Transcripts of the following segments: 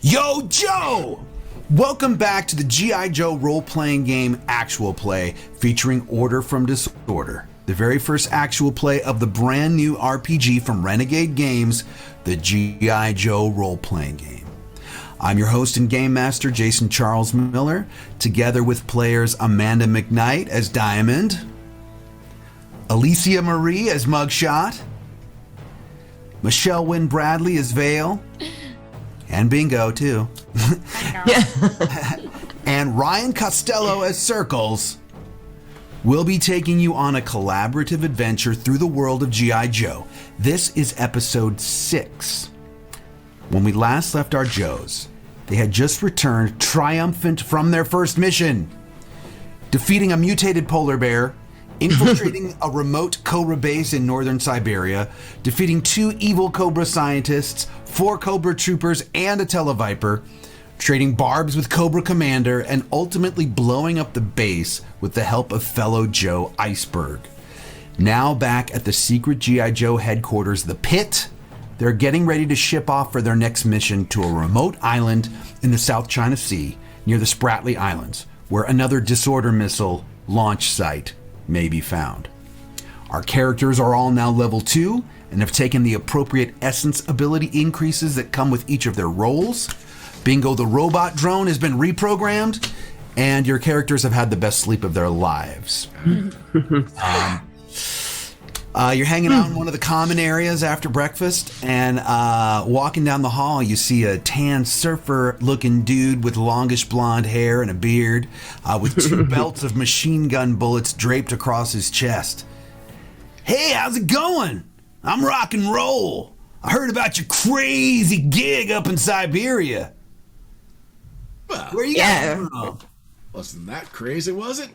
Yo, Joe! Welcome back to the G.I. Joe role-playing game Actual Play featuring Order from Disorder, the very first actual play of the brand new RPG from Renegade Games, the G.I. Joe role-playing game. I'm your host and game master, Jason Charles Miller, together with players Amanda McKnight as Diamond, Alicia Marie as Mugshot, Michelle Wynn Bradley as Vale, and Bingo, too. And Ryan Costello as Circles. We'll be taking you on a collaborative adventure through the world of G.I. Joe. This is episode 6. When we last left our Joes, they had just returned triumphant from their first mission, defeating a mutated polar bear, infiltrating a remote Cobra base in northern Siberia, defeating 2 evil Cobra scientists, 4 Cobra troopers, and a televiper, trading barbs with Cobra Commander, and ultimately blowing up the base with the help of fellow Joe Iceberg. Now back at the secret G.I. Joe headquarters, the Pit, they're getting ready to ship off for their next mission to a remote island in the South China Sea near the Spratly Islands, where another D.I.S.O.R.D.E.R missile launch site may be found. Our characters are all now level 2 and have taken the appropriate essence ability increases that come with each of their roles. Bingo the robot drone has been reprogrammed, and your characters have had the best sleep of their lives. You're hanging out in one of the common areas after breakfast, and walking down the hall, you see a tan surfer-looking dude with longish blonde hair and a beard, with 2 belts of machine gun bullets draped across his chest. Hey, how's it going? I'm rock and roll. I heard about your crazy gig up in Siberia. Well, where you guys from? Wasn't that crazy, was it?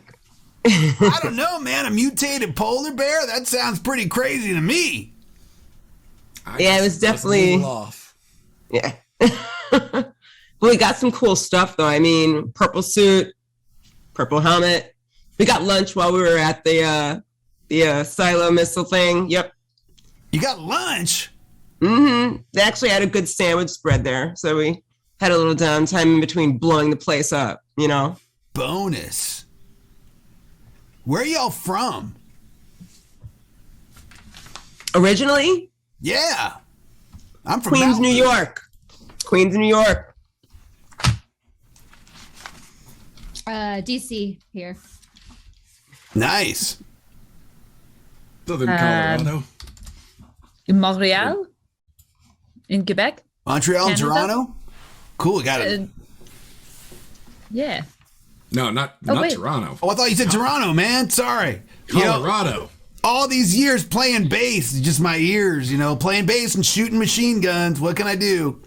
I don't know, man. A mutated polar bear? That sounds pretty crazy to me. It was definitely off. Yeah. Well, we got some cool stuff though. I mean, purple suit, purple helmet. We got lunch while we were at the silo missile thing. Yep. You got lunch? Mm-hmm. They actually had a good sandwich spread there, so we had a little downtime in between blowing the place up. You know. Bonus. Where are y'all from? Originally? Yeah. I'm from Queens, New York. Queens, New York. DC here. Nice. Southern Colorado. In Montreal? In Quebec? Montreal, Canada? Toronto? Cool, got it. Yeah. No, not wait. Toronto. Oh, I thought you said Toronto, man. sorry. Colorado. All these years playing bass, just my ears, playing bass and shooting machine guns. What can I do?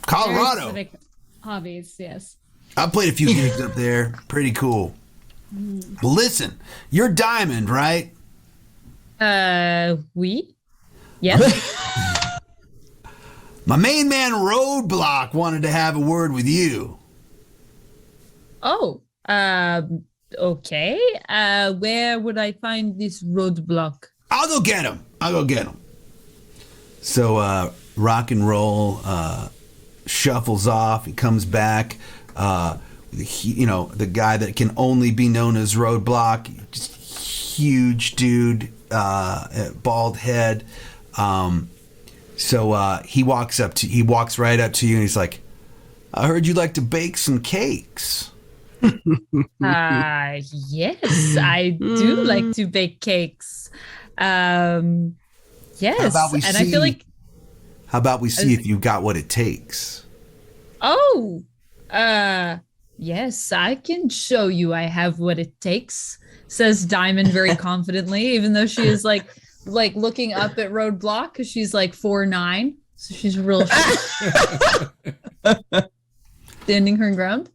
Colorado. Very specific hobbies, yes. I played a few gigs up there. Pretty cool. Well, listen, you're Diamond, right? Oui. Yes. My main man Roadblock wanted to have a word with you. Oh, okay. Where would I find this roadblock? I'll go get him. So rock and roll shuffles off. He comes back. The guy that can only be known as Roadblock, just huge dude, bald head. So he walks right up to you and he's like, I heard you like to bake some cakes. Yes, I do like to bake cakes. Yes, I feel like. How about we see if you got what it takes? Oh, yes, I can show you I have what it takes, says Diamond very confidently, even though she is like looking up at Roadblock because she's like 4'9", so she's real short. Standing her ground.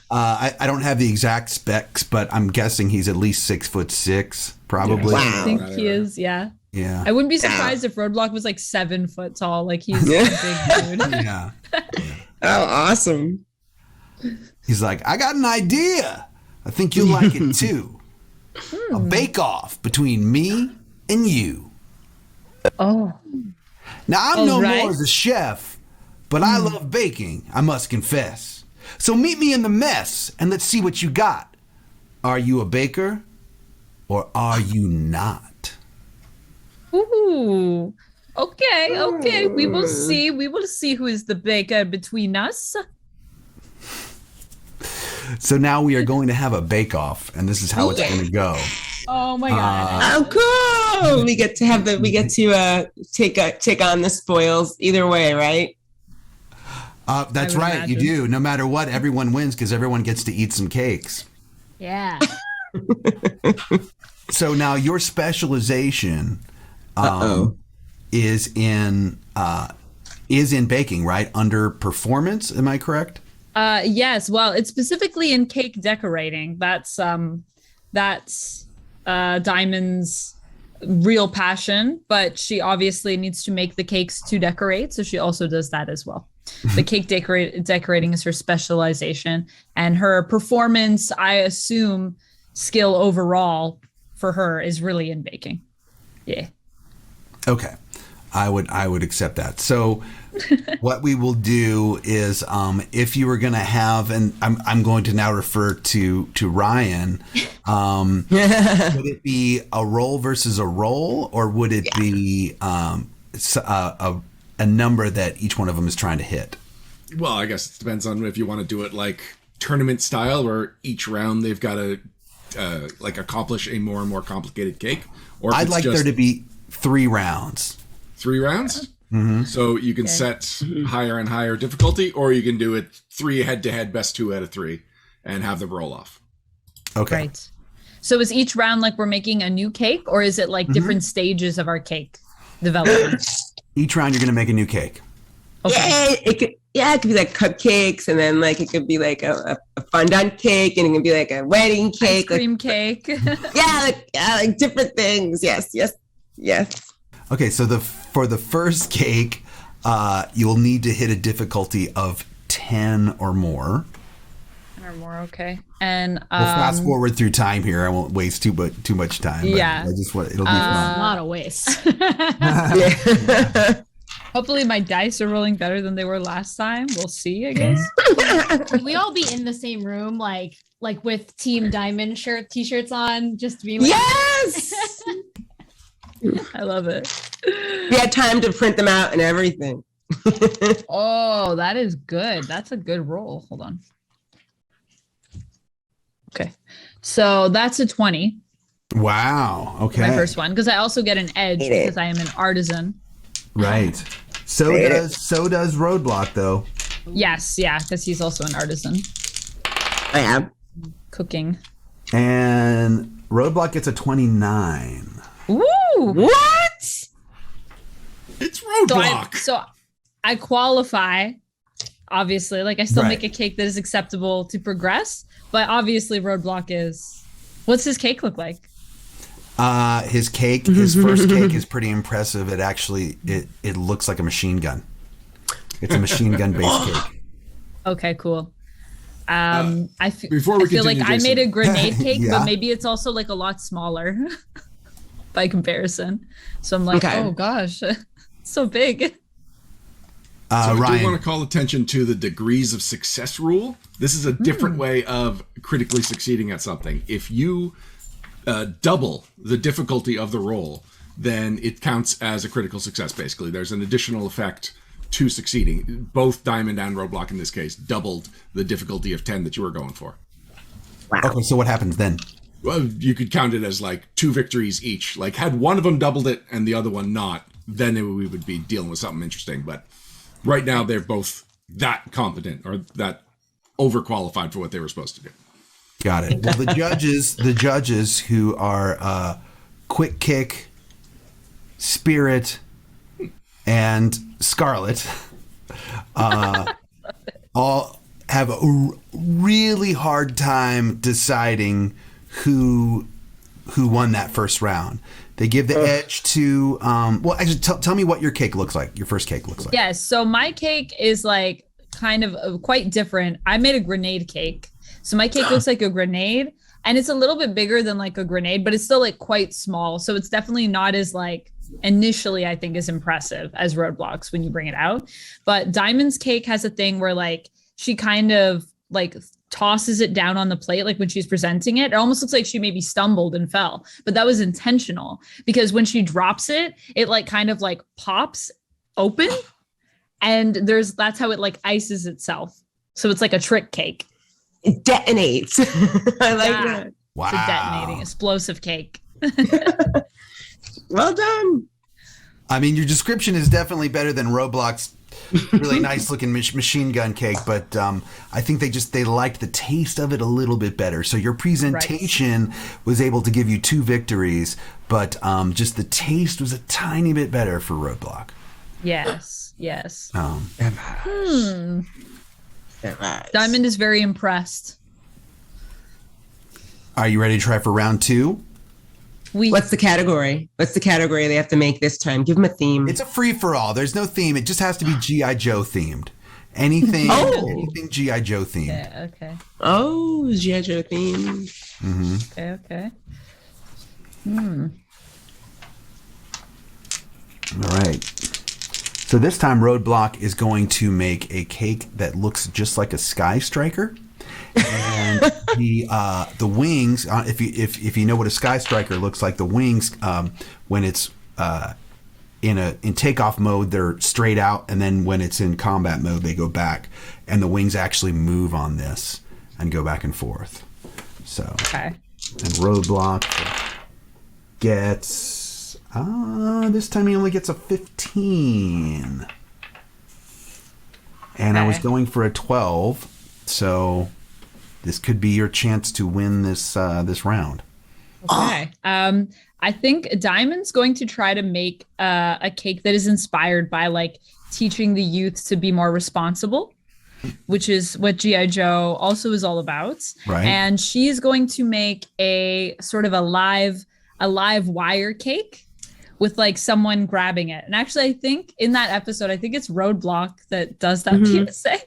I don't have the exact specs, but I'm guessing he's at least 6'6", probably. I think he is. Yeah. Yeah. I wouldn't be surprised if Roadblock was like 7 foot tall. Like he's a big dude. Yeah. Oh, awesome. He's like, I got an idea. I think you'll like it too. A bake-off between me and you. Oh. Now, I'm no more as a chef, but I love baking, I must confess. So meet me in the mess and let's see what you got. Are you a baker or are you not? Ooh. Okay. We will see. We will see who is the baker between us. So now we are going to have a bake-off, and this is how it's going to go. Oh my god. Oh, cool! We get to take on the spoils either way, right? That's I would right, you imagine. do. No matter what, everyone wins because everyone gets to eat some cakes. Yeah. So now your specialization Uh-oh. is in baking, right? Under performance, am I correct? Yes. Well, it's specifically in cake decorating. That's Diamond's real passion, but she obviously needs to make the cakes to decorate, so she also does that as well. The cake decorating is her specialization, and her performance, I assume, skill overall for her is really in baking. Yeah. Okay, I would accept that. So what we will do is, if you were going to have, and I'm going to now refer to Ryan, would it be a roll versus a roll, or would it be a number that each one of them is trying to hit? Well, I guess it depends on if you want to do it like tournament style, where each round they've got to like accomplish a more and more complicated cake. Or if I'd it's like just there to be 3 rounds. 3 rounds. Mm-hmm. So you can set higher and higher difficulty, or you can do it 3 head-to-head, best 2 out of 3, and have them roll off. Okay. Right. So is each round like we're making a new cake, or is it like different stages of our cake development? Each round you're going to make a new cake. Okay. Yeah, it could be like cupcakes, and then like it could be like a fondant cake, and it could be like a wedding cake, Ice cream cake. like different things. Yes. Okay, so for the first cake, you'll need to hit a difficulty of 10 or more. Or more, okay. And We'll fast forward through time here. I won't waste too much time. But Yeah. I just want it'll be A fun. lot of waste. hopefully my dice are rolling better than they were last time. We'll see, I guess. Can we all be in the same room, like with Team Diamond t-shirts on, just being like, Yes. I love it. We had time to print them out and everything. Oh, that is good. That's a good roll. Hold on. Okay. So that's a 20. Wow. Okay. My first one. Because I also get an edge Hate it. because I am an artisan. Right. So Hate does Roadblock though. Yes, yeah, because he's also an artisan. I am. Cooking. And Roadblock gets a 29. Woo! What? It's So Roadblock. I qualify, obviously. Like I still Right. make a cake that is acceptable to progress, but obviously Roadblock is. What's his cake look like? His first cake is pretty impressive. It actually it looks like a machine gun. It's a machine gun based cake. Okay, cool. Before we I feel like continue, I made a Jason. grenade cake, Yeah. but maybe it's also like a lot smaller by comparison. So I'm like, Okay. oh gosh, it's so big. So I do Ryan. want to call attention to the degrees of success rule. This is a different way of critically succeeding at something. If you double the difficulty of the roll, then it counts as a critical success, basically. There's an additional effect to succeeding. Both Diamond and Roadblock, in this case, doubled the difficulty of 10 that you were going for. Okay, so what happens then? Well, you could count it as like 2 victories each. Like, had one of them doubled it and the other one not, then we would be dealing with something interesting. But right now, they're both that competent or that overqualified for what they were supposed to do. Got it. Well, the judges who are Quick Kick, Spirit, and Scarlet all have a really hard time deciding who won that first round. They give the edge to well, actually, tell me what your cake looks like. Your first cake looks like. Yes. So my cake is like kind of quite different. I made a grenade cake. So my cake looks like a grenade, and it's a little bit bigger than like a grenade, but it's still like quite small. So it's definitely not as like initially I think is impressive as roadblocks when you bring it out. But Diamond's cake has a thing where like she kind of like tosses it down on the plate, like when she's presenting it. It almost looks like she maybe stumbled and fell, but that was intentional because when she drops it, it like kind of like pops open, and that's how it like ices itself. So it's like a trick cake. It detonates. I like that. Wow. It's a detonating explosive cake. Well done. I mean, your description is definitely better than Roblox. Really nice looking machine gun cake, but I think they liked the taste of it a little bit better. So your presentation was able to give you 2 victories, but just the taste was a tiny bit better for Roadblock. Yes. Diamond is very impressed. Are you ready to try for round 2? What's the category? What's the category they have to make this time? Give them a theme. It's a free-for-all. There's no theme. It just has to be G.I. Joe themed. Anything G.I. Joe themed. Yeah, okay. Oh, G.I. Joe theme. Mm-hmm. Okay. All right. So this time Roadblock is going to make a cake that looks just like a Sky Striker. And the wings, if you know what a Sky Striker looks like, the wings when it's in takeoff mode they're straight out, and then when it's in combat mode they go back, and the wings actually move on this and go back and forth. So and Roadblock gets this time he only gets a 15, and I was going for a 12, so this could be your chance to win this round. Okay. I think Diamond's going to try to make a cake that is inspired by like teaching the youth to be more responsible, which is what G.I. Joe also is all about. Right. And she's going to make a sort of a live wire cake with like someone grabbing it. And actually, I think in that episode, I think it's Roadblock that does that PSA.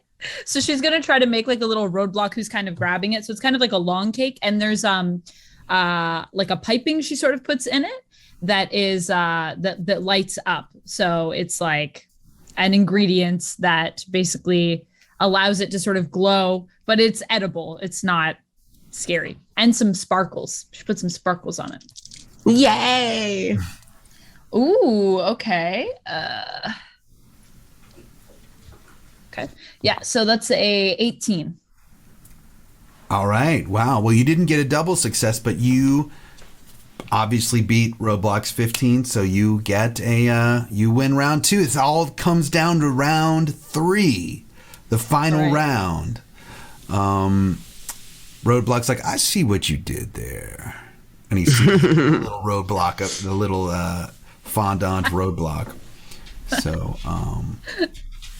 So she's going to try to make like a little Roadblock who's kind of grabbing it. So it's kind of like a long cake. And there's like a piping she sort of puts in it that is that lights up. So it's like an ingredient that basically allows it to sort of glow, but it's edible. It's not scary. And some sparkles. She put some sparkles on it. Yay! Ooh, okay. Okay. Yeah, so that's a 18. All right. Wow. Well, you didn't get a double success, but you obviously beat Roblox 15, so you get you win round 2. It all comes down to round 3, the final round. Roadblock's like, I see what you did there, and he sees the little roadblock up, the little fondant Roadblock. So,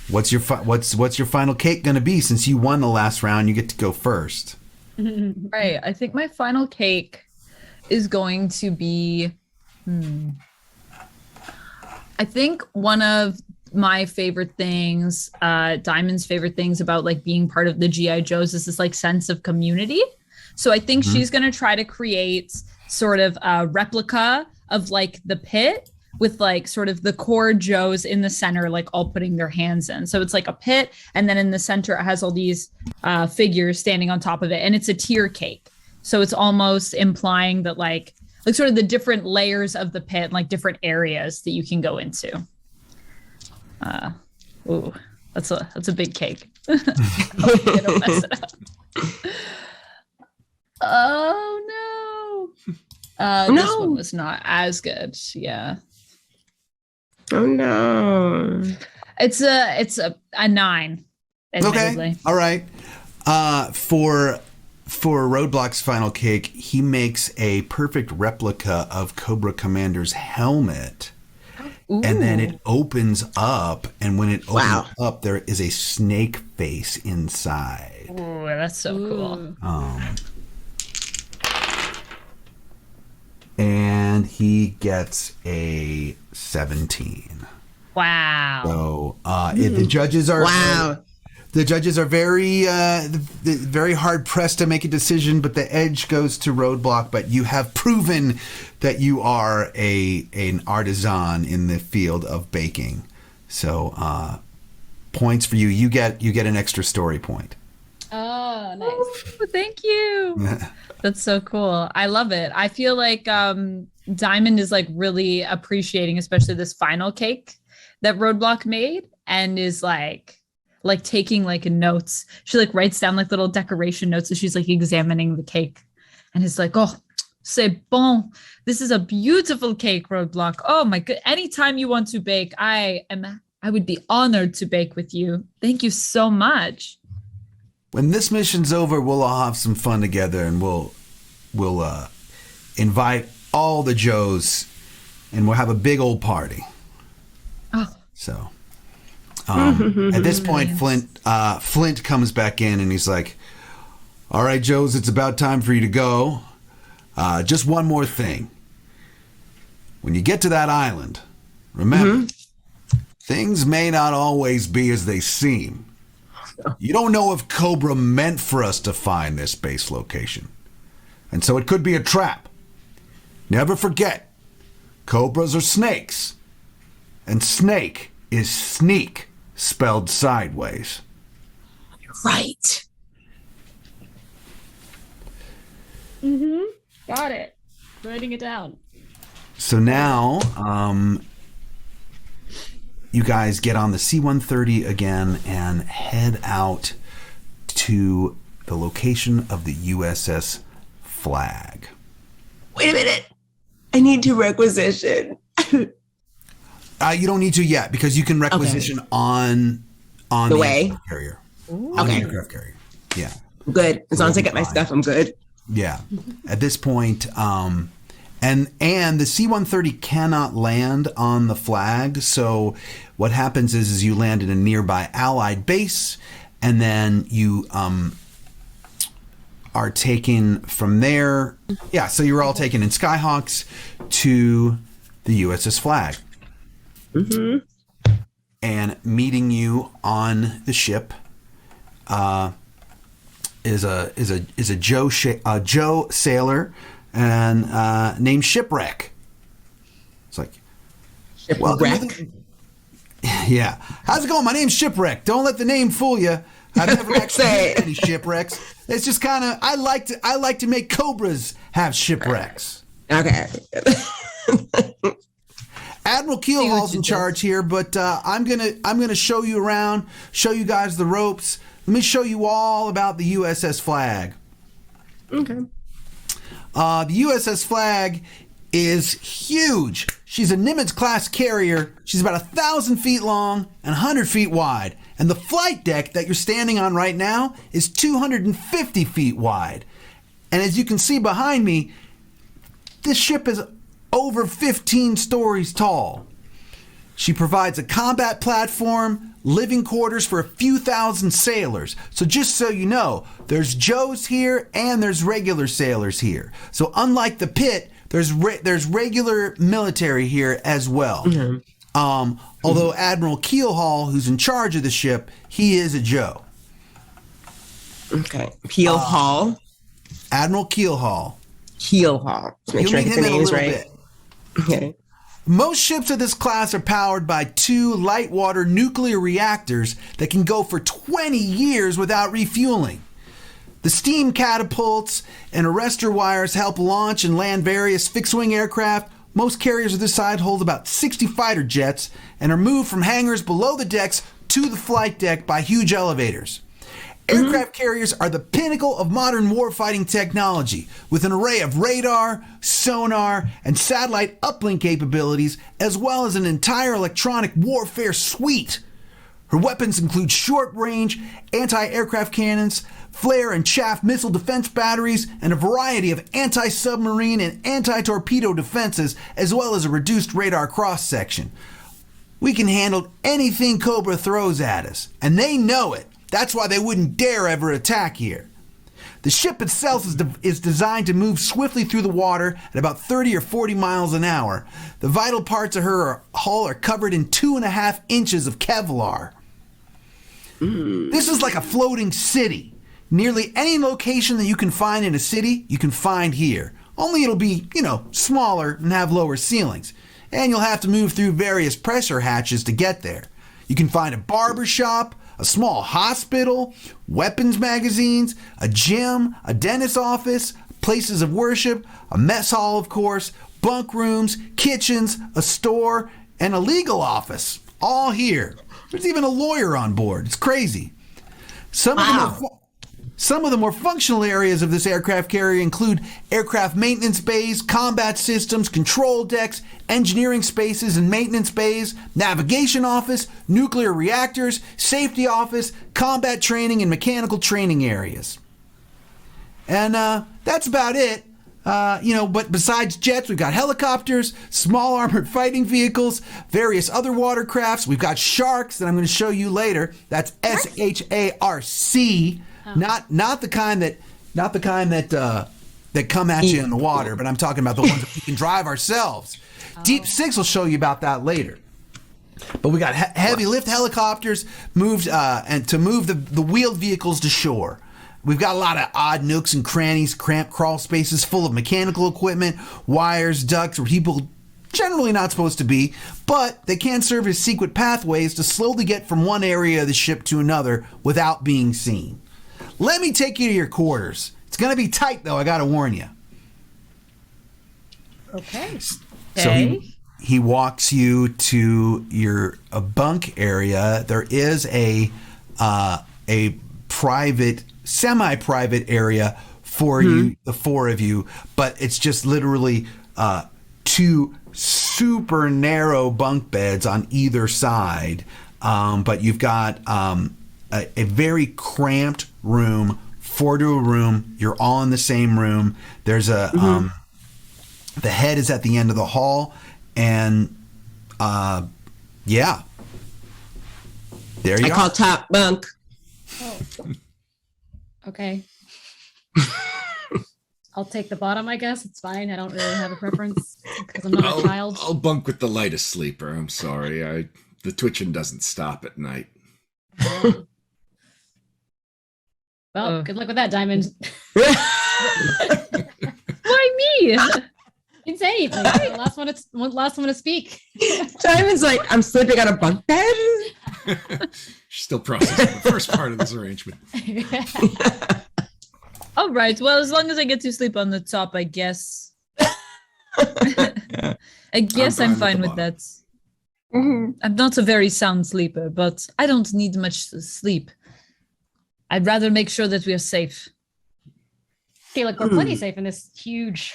what's your final cake going to be? Since you won the last round, you get to go first. Right. I think my final cake is going to be I think one of my favorite things, Diamond's favorite things about like being part of the G.I. Joes is this like sense of community. So I think she's going to try to create sort of a replica of like the pit with like sort of the core Joes in the center, like all putting their hands in. So it's like a pit. And then in the center, it has all these figures standing on top of it. And it's a tier cake. So it's almost implying that like sort of the different layers of the pit, like different areas that you can go into. Ooh, that's a big cake. I'm gonna mess it up. Oh no. This one was not as good. Yeah. Oh no. It's a 9. Admittedly. Okay. All right. For Roadblock's final cake, he makes a perfect replica of Cobra Commander's helmet. Ooh. And then it opens up, and when it opens up, there is a snake face inside. Ooh, that's so cool. And he gets a 17. Wow. So the judges are The judges are very hard pressed to make a decision, but the edge goes to Roadblock. But you have proven that you are an artisan in the field of baking. So points for you. You get an extra story point. Oh, nice. Ooh, thank you. That's so cool. I love it. I feel like Diamond is like really appreciating, especially this final cake that Roadblock made, and is like taking like notes. She like writes down like little decoration notes as she's like examining the cake, and is like, oh, c'est bon. This is a beautiful cake, Roadblock. Oh my god. Anytime you want to bake, I would be honored to bake with you. Thank you so much. When this mission's over, we'll all have some fun together, and we'll invite all the Joes, and we'll have a big old party. Oh. So at this point, Flint comes back in, and he's like, all right, Joes, it's about time for you to go. Just one more thing. When you get to that island, remember, things may not always be as they seem. You don't know if Cobra meant for us to find this base location. And so it could be a trap. Never forget, cobras are snakes. And snake is sneak, spelled sideways. Right. Got it. Writing it down. So now, you guys get on the C-130 again and head out to the location of the USS Flag. Wait a minute. I need to requisition. You don't need to yet, because you can requisition on the way aircraft carrier. Okay. On the aircraft carrier. Yeah. I'm good. As long as I get my stuff, I'm good. Yeah. At this point, and the C-130 cannot land on the Flag. So what happens is you land in a nearby Allied base, and then you are taken from there. Yeah, so you're all taken in Skyhawks to the USS Flag. And meeting you on the ship is a Joe sailor and named Shipwreck. It's like, Shipwreck. Yeah. How's it going? My name's Shipwreck. Don't let the name fool you. I've never actually had any shipwrecks. It's just kind of I like to make cobras have shipwrecks. Okay. Admiral Keelhaul's in charge here, but I'm gonna show you around, show you guys the ropes. Let me show you all about the USS Flag. Okay. The USS Flag is huge. She's a Nimitz-class carrier. She's about 1,000 feet long and 100 feet wide. And the flight deck that you're standing on right now is 250 feet wide. And as you can see behind me, this ship is over 15 stories tall. She provides a combat platform, living quarters for a few thousand sailors. So just so you know, there's Joes here and there's regular sailors here. So unlike the pit, there's regular military here as well. Although Admiral Keelhaul, who's in charge of the ship, he is a Joe. Okay. Keelhaul. Admiral Keelhaul. Keelhaul. Make sure I get the names right. Bit. Okay. Most ships of this class are powered by 2 light water nuclear reactors that can go for 20 years without refueling. The steam catapults and arrestor wires help launch and land various fixed-wing aircraft. Most carriers of this side hold about 60 fighter jets and are moved from hangars below the decks to the flight deck by huge elevators. Aircraft carriers are the pinnacle of modern warfighting technology, with an array of radar, sonar, and satellite uplink capabilities, as well as an entire electronic warfare suite. Her weapons include short-range anti-aircraft cannons, flare and chaff missile defense batteries, and a variety of anti-submarine and anti-torpedo defenses, as well as a reduced radar cross-section. We can handle anything Cobra throws at us, and they know it. That's why they wouldn't dare ever attack here. The ship itself is designed to move swiftly through the water at about 30 or 40 miles an hour. The vital parts of her hull are covered in 2.5 inches of Kevlar. This is like a floating city. Nearly any location that you can find in a city, you can find here. Only it'll be, smaller and have lower ceilings. And you'll have to move through various pressure hatches to get there. You can find a barber shop, a small hospital, weapons magazines, a gym, a dentist's office, places of worship, a mess hall, of course, bunk rooms, kitchens, a store, and a legal office. All here. There's even a lawyer on board. It's crazy. Some of the more functional areas of this aircraft carrier include aircraft maintenance bays, combat systems, control decks, engineering spaces and maintenance bays, navigation office, nuclear reactors, safety office, combat training, and mechanical training areas. And that's about it. But besides jets, we've got helicopters, small armored fighting vehicles, various other watercrafts. We've got sharks that I'm going to show you later. That's SHARC. Not the kind that come at you in the water, but I'm talking about the ones that we can drive ourselves. Deep Six will show you about that later. But we got heavy lift helicopters moved and to move the wheeled vehicles to shore. We've got a lot of odd nooks and crannies, cramped crawl spaces full of mechanical equipment, wires, ducts, where people generally not supposed to be, but they can serve as secret pathways to slowly get from one area of the ship to another without being seen. Let me take you to your quarters. It's going to be tight, though, I got to warn you. Okay. So he walks you to your bunk area. There is a private, semi-private area for you, the four of you, but it's just literally two super narrow bunk beds on either side. But you've got a very cramped room, 4-door room. You're all in the same room. There's a the head is at the end of the hall, and yeah, there you go. I call top bunk. Oh. Okay. I'll take the bottom, I guess. It's fine. I don't really have a preference because I'm not a child. I'll bunk with the lightest sleeper. I'm sorry. The twitching doesn't stop at night. Well, good luck with that, Diamond. Why me? Didn't say anything. The last one to speak. Diamond's like, I'm sleeping on a bunk bed. She's still processing the first part of this arrangement. All right. Well, as long as I get to sleep on the top, I guess. I guess I'm fine with that. I'm not a very sound sleeper, but I don't need much sleep. I'd rather make sure that we are safe. Okay, look, we're plenty safe in this huge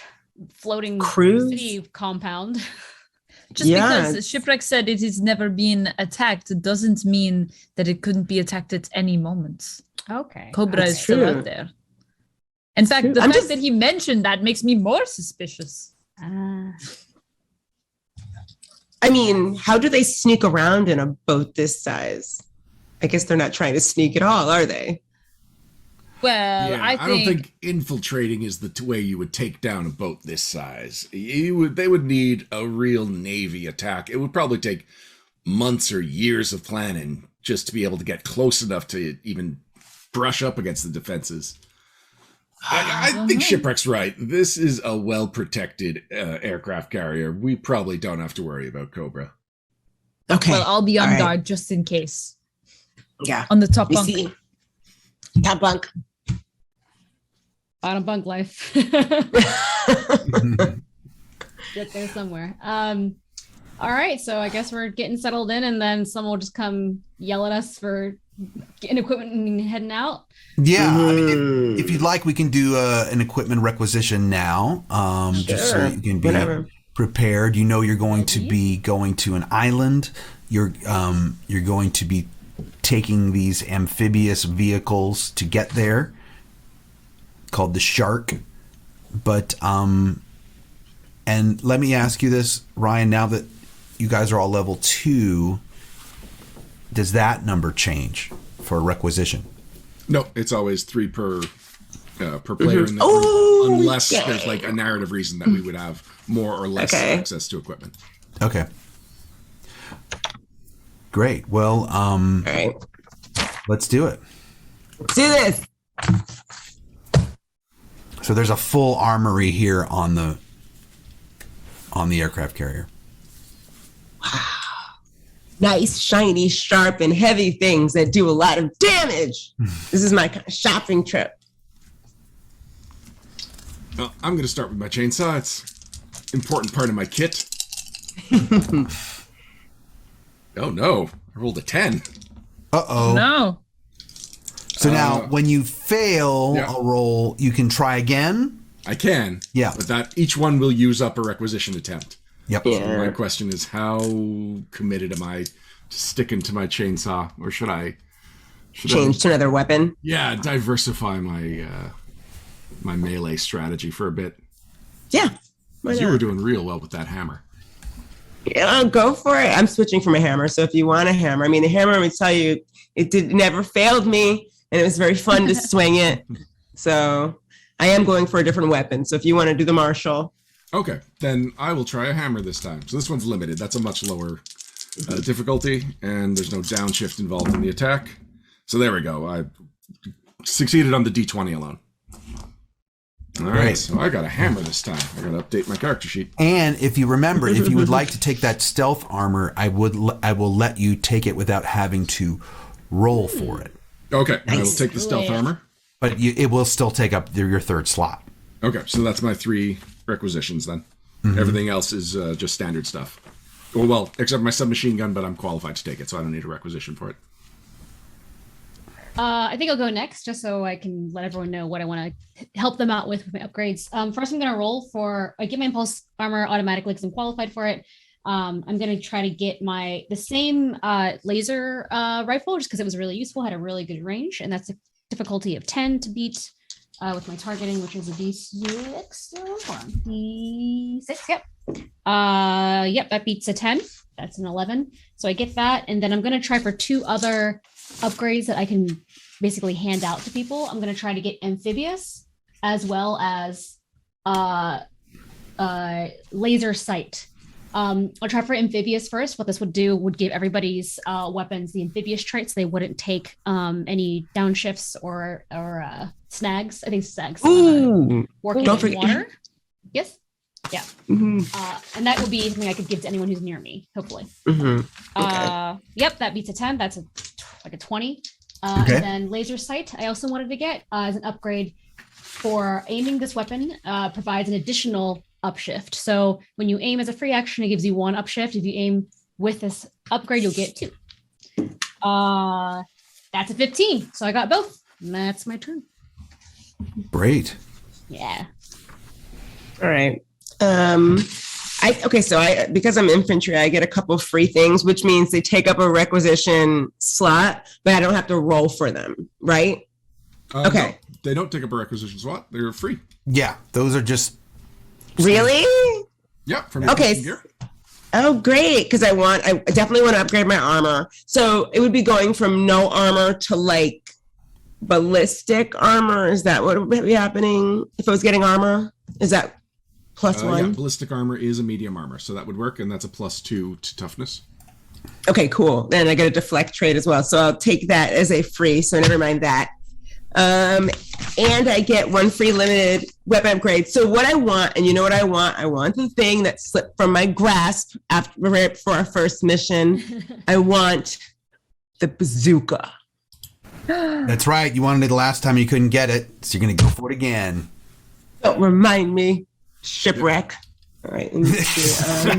floating city compound. Just because Shipwreck said it has never been attacked doesn't mean that it couldn't be attacked at any moment. Okay. Cobra is still out there. In fact, the fact that he mentioned that makes me more suspicious. I mean, how do they sneak around in a boat this size? I guess they're not trying to sneak at all, are they? Well, yeah, I don't think infiltrating is the way you would take down a boat this size. They would need a real Navy attack. It would probably take months or years of planning just to be able to get close enough to even brush up against the defenses. I think Shipwreck's right. This is a well-protected aircraft carrier. We probably don't have to worry about Cobra. Okay. Well, I'll be on guard just in case. Yeah. On the top bunk. See. Top bunk. Bottom bunk life. Get there somewhere. All right, so I guess we're getting settled in, and then someone will just come yell at us for getting equipment and heading out. Yeah, I mean, if you'd like, we can do an equipment requisition now, just so you can be prepared. You know, you're going to be going to an island. You're going to be taking these amphibious vehicles to get there, called the Shark. But and let me ask you this, Ryan. Now that you guys are all level 2, does that number change for requisition? No, it's always 3 per player in the group, unless there's like a narrative reason that we would have more or less access to equipment. Okay. Great. Well, Let's do it. Let's do this. So there's a full armory here on the aircraft carrier. Nice, shiny, sharp, and heavy things that do a lot of damage. This is my kind of shopping trip. Well, I'm going to start with my chainsaw. It's an important part of my kit. Oh, no. I rolled a 10. Uh-oh. No. So now, when you fail a roll, you can try again? I can. Yeah. But that each one will use up a requisition attempt. Yep. Yeah. My question is, how committed am I to sticking to my chainsaw? Or should I Change to another weapon? Yeah, diversify my my melee strategy for a bit. Yeah. You were doing real well with that hammer. Yeah, go for it. I'm switching from a hammer. So if you want a hammer, I mean, the hammer would tell you it never failed me, and it was very fun to swing it. So I am going for a different weapon. So if you want to do the martial. Okay, then I will try a hammer this time. So this one's limited. That's a much lower difficulty, and there's no downshift involved in the attack. So there we go. I succeeded on the D20 alone. All right, so I got a hammer this time. I got to update my character sheet. And if you remember, if you would like to take that stealth armor, I will let you take it without having to roll for it. Okay, I will take the stealth armor. But it will still take up your third slot. Okay, so that's my 3 requisitions then. Everything else is just standard stuff. Well, except my submachine gun, but I'm qualified to take it, so I don't need a requisition for it. I think I'll go next, just so I can let everyone know what I want to help them out with my upgrades. First, I'm going to roll for, I get my impulse armor automatically because I'm qualified for it. I'm going to try to get the same laser rifle, just because it was really useful, had a really good range, and that's a difficulty of 10 to beat with my targeting, which is a D6. So, hold on, D6, yep. Yep, that beats a 10. That's an 11. So I get that, and then I'm going to try for 2 other upgrades that I can basically hand out to people. I'm going to try to get amphibious as well as laser sight. I'll try for amphibious first. What this would do would give everybody's weapons the amphibious traits. So they wouldn't take any downshifts or snags. I think snags. Working in water. Yes. Yeah. And that would be something I could give to anyone who's near me, hopefully. Okay. Yep, that beats a 10. That's like a 20. Okay. And then laser sight, I also wanted to get as an upgrade for aiming. This weapon provides an additional upshift. So when you aim as a free action, it gives you 1 upshift. If you aim with this upgrade, you'll get 2. That's a 15. So I got both. And that's my turn. Great. Yeah. All right. Because I'm infantry, I get a couple free things, which means they take up a requisition slot, but I don't have to roll for them, right? Okay. No, they don't take up a requisition slot. They're free. Yeah, those are just... Really? Yeah, from your gear. Oh, great. Because I definitely want to upgrade my armor. So it would be going from no armor to like ballistic armor. Is that what would be happening if I was getting armor? Is that +1? Yeah, ballistic armor is a medium armor, so that would work, and that's a +2 to toughness. Okay, cool. Then I get a deflect trait as well, so I'll take that as a free. So never mind that. And I get 1 free limited weapon upgrade. So what I want, and you know what I want? I want the thing that slipped from my grasp right before our first mission. I want the bazooka. That's right. You wanted it the last time, you couldn't get it, so you're going to go for it again. Don't remind me. Shipwreck. All right. Let me see.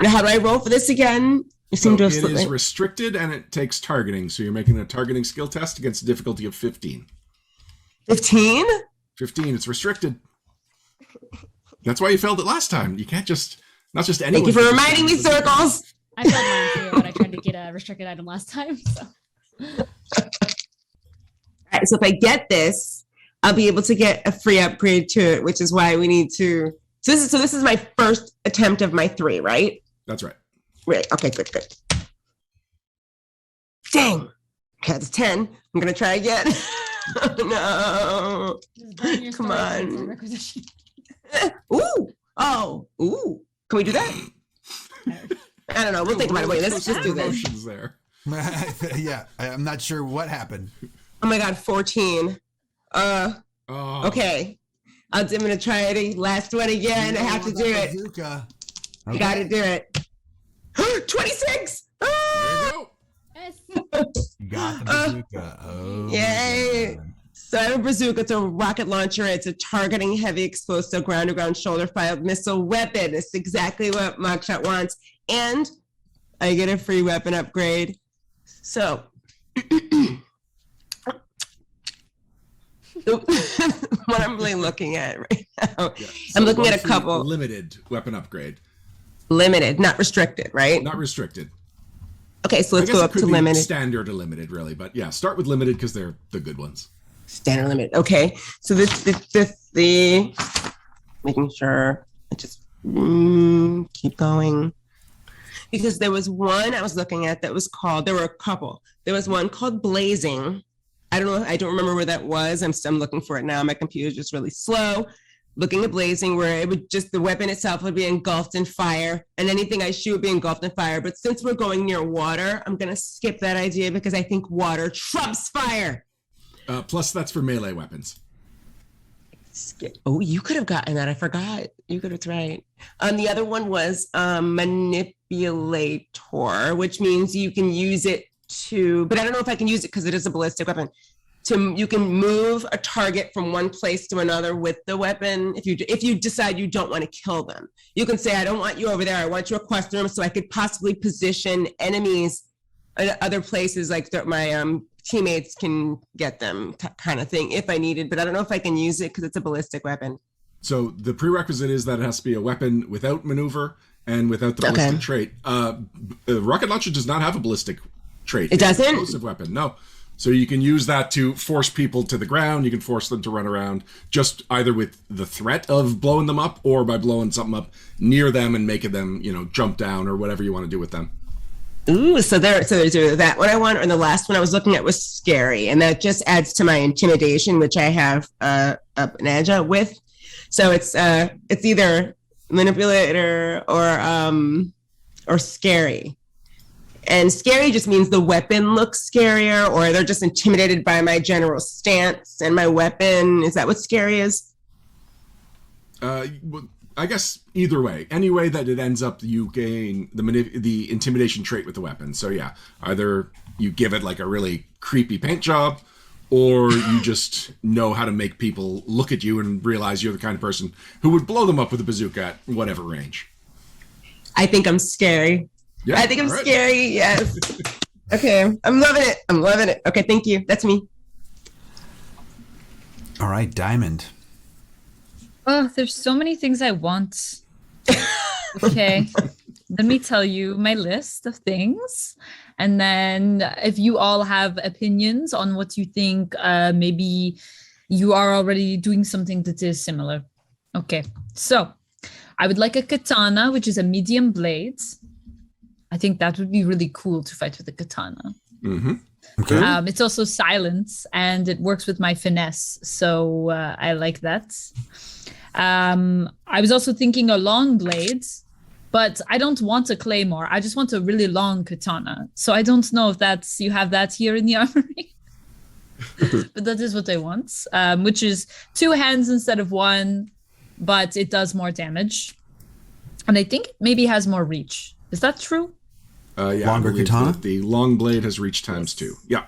Now, how do I roll for this again? It is restricted and it takes targeting. So you're making a targeting skill test against a difficulty of 15. 15? 15. It's restricted. That's why you failed it last time. You can't just, not just anyone. Thank you for reminding me, Circles. I failed mine too, but I tried to get a restricted item last time. So. All right. So if I get this, I'll be able to get a free upgrade to it, which is why we need to. So this is my first attempt of my 3, right? That's right. Right. Okay, good. Dang. Okay, that's 10. I'm going to try again. No. Come on. Ooh. Oh. Ooh. Can we do that? I don't know. We'll think about it. Wait, let's just do this. There. Yeah, I'm not sure what happened. Oh my God, 14. Oh. Okay. I'm going to try it last one again. I have to do it. Bazooka. I got to do it. 26. There you go. Yes. You got the bazooka. Oh, Yay. God. So I have a bazooka. It's a rocket launcher. It's a targeting heavy explosive ground-to-ground shoulder-fired missile weapon. It's exactly what Mockshot wants. And I get a free weapon upgrade. So what I'm really looking at right now, Yeah. I'm looking one at a free couple. limited weapon upgrade. Limited, not restricted, right? Not restricted. Okay, so I let's guess go it up could to be limited. standard or limited, really. But yeah, start with limited because they're the good ones. Standard limited. Okay, so this the making sure I just keep going. Because there was one I was looking at that was called, there were a couple. There was one called Blazing. I don't know, I don't remember where that was. I'm looking for it now. My computer's just really slow. Looking at Blazing, where it would just, the weapon itself would be engulfed in fire, and anything I shoot would be engulfed in fire. But since we're going near water, I'm going to skip that idea because I think water trumps fire. Plus, that's for melee weapons. Oh, you could have gotten that. I forgot. You could have, right. The other one was manipulator, which means you can use it to, but I don't know if I can use it because it is a ballistic weapon. You can move a target from one place to another with the weapon. If you decide you don't want to kill them, you can say, I don't want you over there. I want you across the room, so I could possibly position enemies at other places, like my teammates can get them, kind of thing, if I needed. But I don't know if I can use it because it's a ballistic weapon. So the prerequisite is that it has to be a weapon without maneuver and without the ballistic trait. Rocket launcher does not have a ballistic trait. It doesn't? It's an explosive weapon, no. So you can use that to force people to the ground. You can force them to run around just either with the threat of blowing them up or by blowing something up near them and making them, jump down or whatever you want to do with them. Ooh, so there's that one I want, and the last one I was looking at was Scary, and that just adds to my intimidation, which I have an edge with. So it's either manipulator or Scary. And Scary just means the weapon looks scarier, or they're just intimidated by my general stance and my weapon. Is that what Scary is? I guess either way. Any way that it ends up, you gain the intimidation trait with the weapon. So yeah, either you give it like a really creepy paint job, or you just know how to make people look at you and realize you're the kind of person who would blow them up with a bazooka at whatever range. I think I'm scary. Yeah, I think I'm scary. Yes. Okay. I'm loving it. Okay. Thank you. That's me. All right, Diamond. Oh, there's so many things I want. Okay. Let me tell you my list of things. And then if you all have opinions on what you think, maybe you are already doing something that is similar. Okay. So I would like a katana, which is a medium blade. I think that would be really cool to fight with a katana. Mm-hmm. Okay. It's also silent and it works with my finesse. So I like that. I was also thinking a long blade, but I don't want a claymore. I just want a really long katana. So I don't know if you have that here in the armory. But that is what I want, which is 2 hands instead of 1, but it does more damage. And I think it maybe has more reach. Is that true? Yeah, Longer katana? The long blade has reach times 2. Yeah.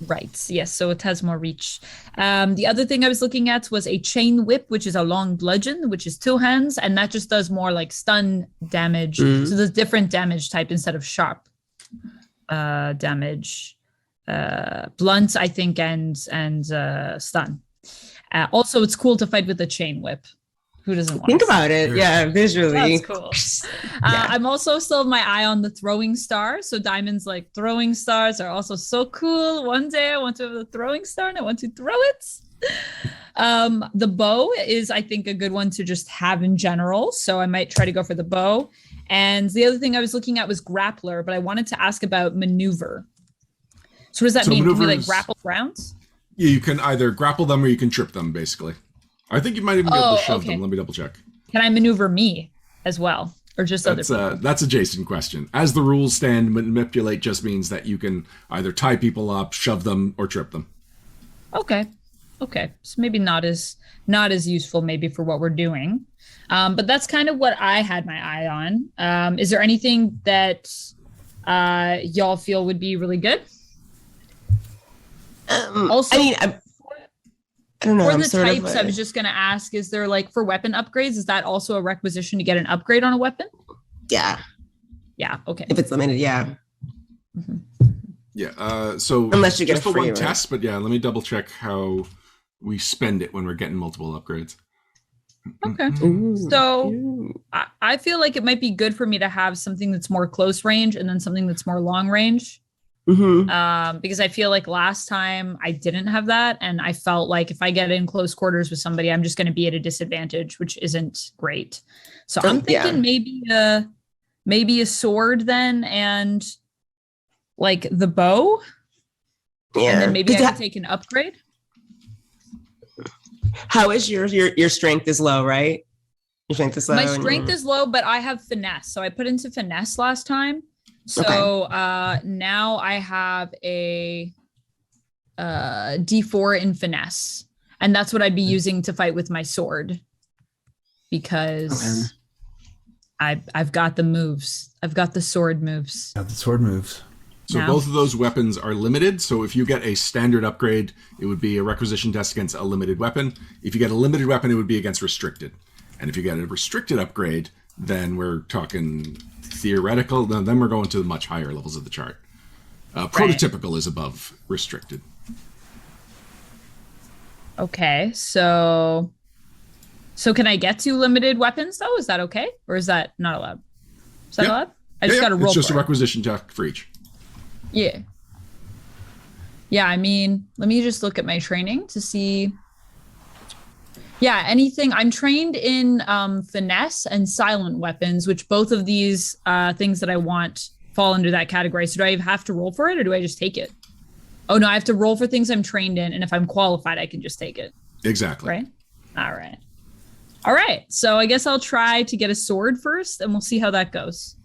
Right. Yes. So it has more reach. The other thing I was looking at was a chain whip, which is a long bludgeon, which is 2 hands. And that just does more like stun damage. So there's different damage type instead of sharp damage. Blunt, I think, and stun. Also, it's cool to fight with a chain whip. Who doesn't want Think about it? Yeah, visually. That's cool. I'm also still my eye on the throwing star. So Diamond's like throwing stars are also so cool. One day I want to have a throwing star and I want to throw it. The bow is, I think, a good one to just have in general. So I might try to go for the bow. And the other thing I was looking at was grappler, but I wanted to ask about maneuver. So what does that mean? Can we like grapple around? Yeah, you can either grapple them or you can trip them, basically. I think you might even be able to shove them. Let me double check. Can I maneuver me as well? or just other people? That's a Jason question. As the rules stand, manipulate just means that you can either tie people up, shove them, or trip them. Okay. So maybe not as useful maybe for what we're doing. But that's kind of what I had my eye on. Is there anything that y'all feel would be really good? Also, I don't know. for the types, I was just going to ask, is there like for weapon upgrades, is that also a requisition to get an upgrade on a weapon? Yeah. Okay. If it's limited, yeah. Mm-hmm. Yeah. So unless you get just a the free one one. test, but yeah, let me double check how we spend it when we're getting multiple upgrades. Okay. Ooh. So I feel like it might be good for me to have something that's more close range and then something that's more long range. Mm-hmm. Because I feel like last time I didn't have that, and I felt like if I get in close quarters with somebody, I'm just going to be at a disadvantage, which isn't great. So I'm thinking maybe a sword then, and like the bow, and then maybe I can take an upgrade. How is your strength is low, right? Your strength is low. My strength is low, but I have finesse, so I put into finesse last time. So now I have a D4 in finesse, and that's what I'd be using to fight with my sword, because I've got the moves. I've got the sword moves. The sword moves. So both of those weapons are limited. So if you get a standard upgrade, it would be a requisition test against a limited weapon. If you get a limited weapon, it would be against restricted. And if you get a restricted upgrade, then we're talking theoretical. Then we're going to the much higher levels of the chart. Prototypical is above restricted. Okay, so can I get 2 limited weapons though? Is that okay, or is that not allowed? Is that allowed? I just got to roll. It's just for a requisition check for each. Yeah. I mean, let me just look at my training to see. Yeah, anything. I'm trained in finesse and silent weapons, which both of these things that I want fall under that category. So do I have to roll for it, or do I just take it? Oh, no, I have to roll for things I'm trained in. And if I'm qualified, I can just take it. Exactly. Right? All right. So I guess I'll try to get a sword first, and we'll see how that goes.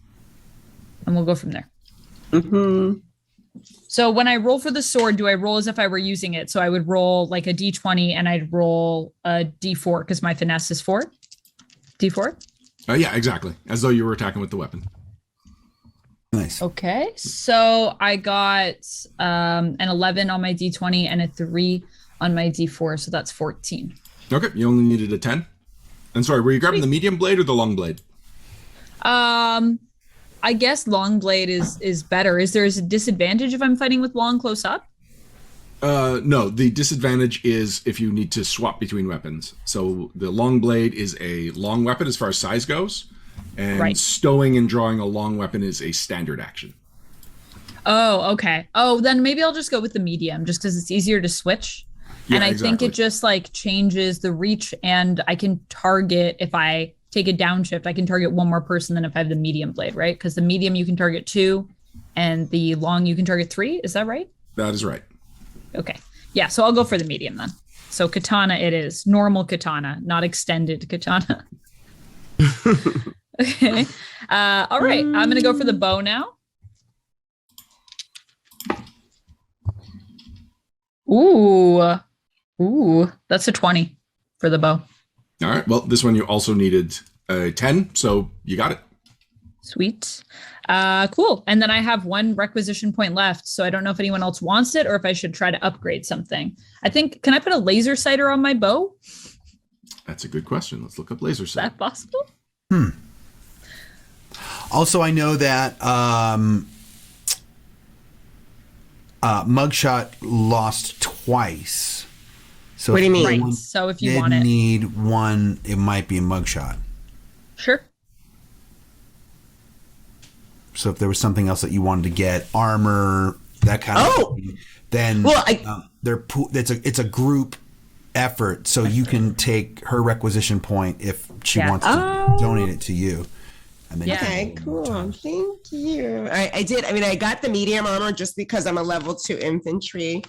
And we'll go from there. Mm-hmm. So when I roll for the sword, do I roll as if I were using it? So I would roll like a D20 and I'd roll a D4 because my finesse is 4. D4? Yeah, exactly. As though you were attacking with the weapon. Nice. Okay. So I got an 11 on my D20 and a 3 on my D4. So that's 14. Okay. You only needed a 10. And sorry, were you grabbing the medium blade or the long blade? I guess long blade is better. Is there a disadvantage if I'm fighting with long close up? No, the disadvantage is if you need to swap between weapons. So the long blade is a long weapon as far as size goes, and stowing and drawing a long weapon is a standard action. Oh, okay. Oh, then maybe I'll just go with the medium just because it's easier to switch. Yeah, and I exactly. think it just like changes the reach, and I can target if I take a downshift, I can target one more person than if I have the medium blade, right? Because the medium you can target 2 and the long you can target 3. Is that right? That is right. Okay. Yeah, so I'll go for the medium then. So katana it is. Normal katana, not extended katana. Okay. All right. I'm going to go for the bow now. Ooh, that's a 20 for the bow. All right. Well, this one you also needed a 10, so you got it. Sweet. Cool. And then I have 1 requisition point left, so I don't know if anyone else wants it or if I should try to upgrade something. I think, can I put a laser sighter on my bow? That's a good question. Let's look up laser sight. Is that possible? Also, I know that Mugshot lost twice. So what do you mean? Right. So if you did want it, need one, it might be a Mugshot. Sure. So if there was something else that you wanted to get, armor, that kind of thing, then it's a group effort. So you can take her requisition point if she wants to donate it to you. And then Okay, cool. Thank you. I got the medium armor just because I'm a level 2 infantry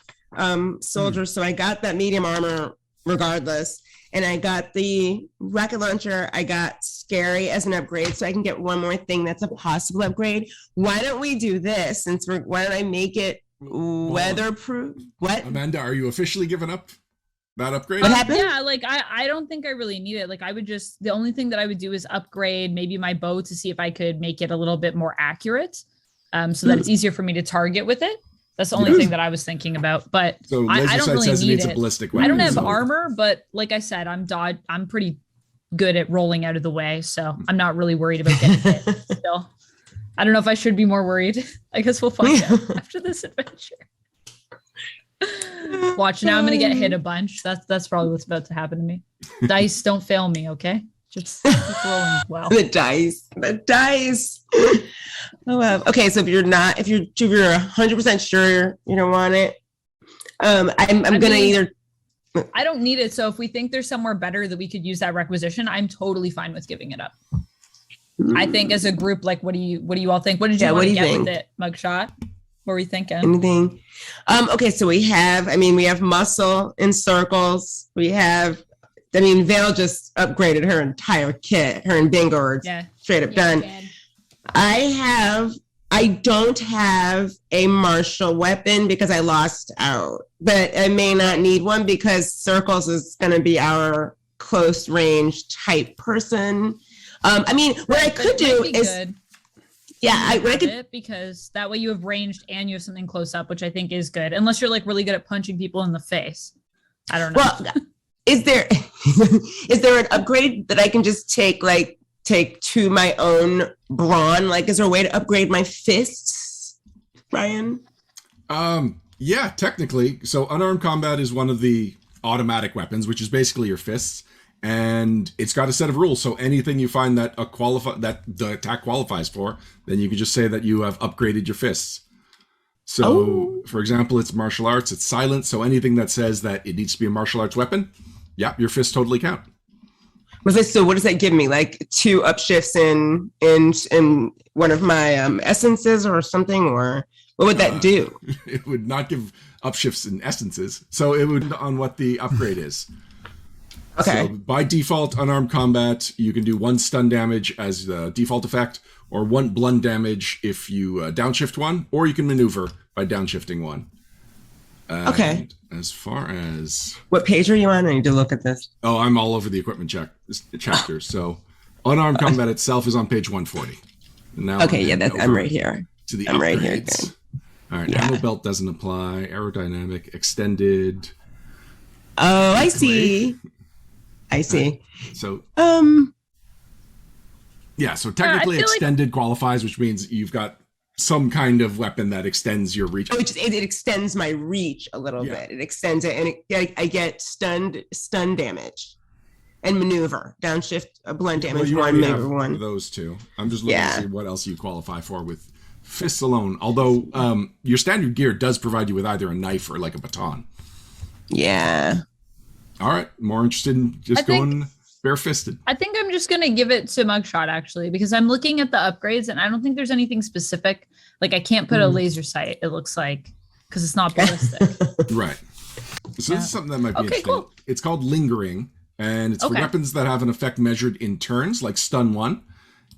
soldier. So I got that medium armor regardless. and I got the rocket launcher. I got scary as an upgrade, so I can get one more thing that's a possible upgrade. Why don't we do this? Why don't I make it weatherproof? What? Amanda, are you officially giving up that upgrade? What happened? Yeah, like I don't think I really need it. Like I would just, the only thing that I would do is upgrade maybe my bow to see if I could make it a little bit more accurate, so that it's easier for me to target with it. That's the only thing that I was thinking about. But So I don't really need a it. ballistic weapon. I don't have armor, but like I said, I'm pretty good at rolling out of the way, so I'm not really worried about getting hit. Still, I don't know if I should be more worried. I guess we'll find out after this adventure. Watch, now I'm gonna get hit a bunch. That's probably what's about to happen to me. Dice, don't fail me, okay? Just keep rolling well. The dice. Oh, wow. Okay, so if you're 100% sure you don't want it, I'm gonna either. I don't need it. So if we think there's somewhere better that we could use that requisition, I'm totally fine with giving it up. I think as a group, like, what do you all think? What did you want to get with it, Mugshot? What were you thinking? Anything? Okay, so we have muscle in circles. Vale just upgraded her entire kit. Her and Bingo are straight up done. I don't have a martial weapon because I lost out, but I may not need one because circles is going to be our close range type person. What I could do is, good. I could, because that way you have ranged and you have something close up, which I think is good. Unless you're like really good at punching people in the face. I don't know. Well, is there an upgrade that I can just take to my own brawn? Like, is there a way to upgrade my fists, Ryan? Yeah, technically. So unarmed combat is one of the automatic weapons, which is basically your fists. And it's got a set of rules. So anything you find that the attack qualifies for, then you can just say that you have upgraded your fists. So, for example, it's martial arts, it's silent. So anything that says that it needs to be a martial arts weapon, your fists totally count. So what does that give me? Like 2 upshifts in one of my essences or something? Or what would that do? It would not give upshifts in essences. So it would on what the upgrade is. Okay. So by default, unarmed combat, you can do 1 stun damage as the default effect, or 1 blunt damage if you downshift 1, or you can maneuver by downshifting 1. Okay. As far as... What page are you on? I need to look at this. Oh, I'm all over the equipment chapter. So unarmed combat itself is on page 140. And now I'm right here. To the I'm upgrades. right here. Good. All right, ammo belt doesn't apply. Aerodynamic, extended. Oh, I see. So, so technically extended qualifies, which means you've got some kind of weapon that extends your reach. Oh, it extends my reach a little bit. It extends it, and I get stun damage and maneuver, downshift, blunt damage, maneuver 1. Those 2. I'm just looking to see what else you qualify for with fists alone. Although your standard gear does provide you with either a knife or like a baton. Yeah. All right. More interested in just going bare-fisted. I think I'm just going to give it to Mugshot, actually, because I'm looking at the upgrades and I don't think there's anything specific. Like, I can't put a laser sight, it looks like, because it's not ballistic. Right. So this is something that might be interesting. Cool. It's called lingering, and it's for weapons that have an effect measured in turns, like stun 1,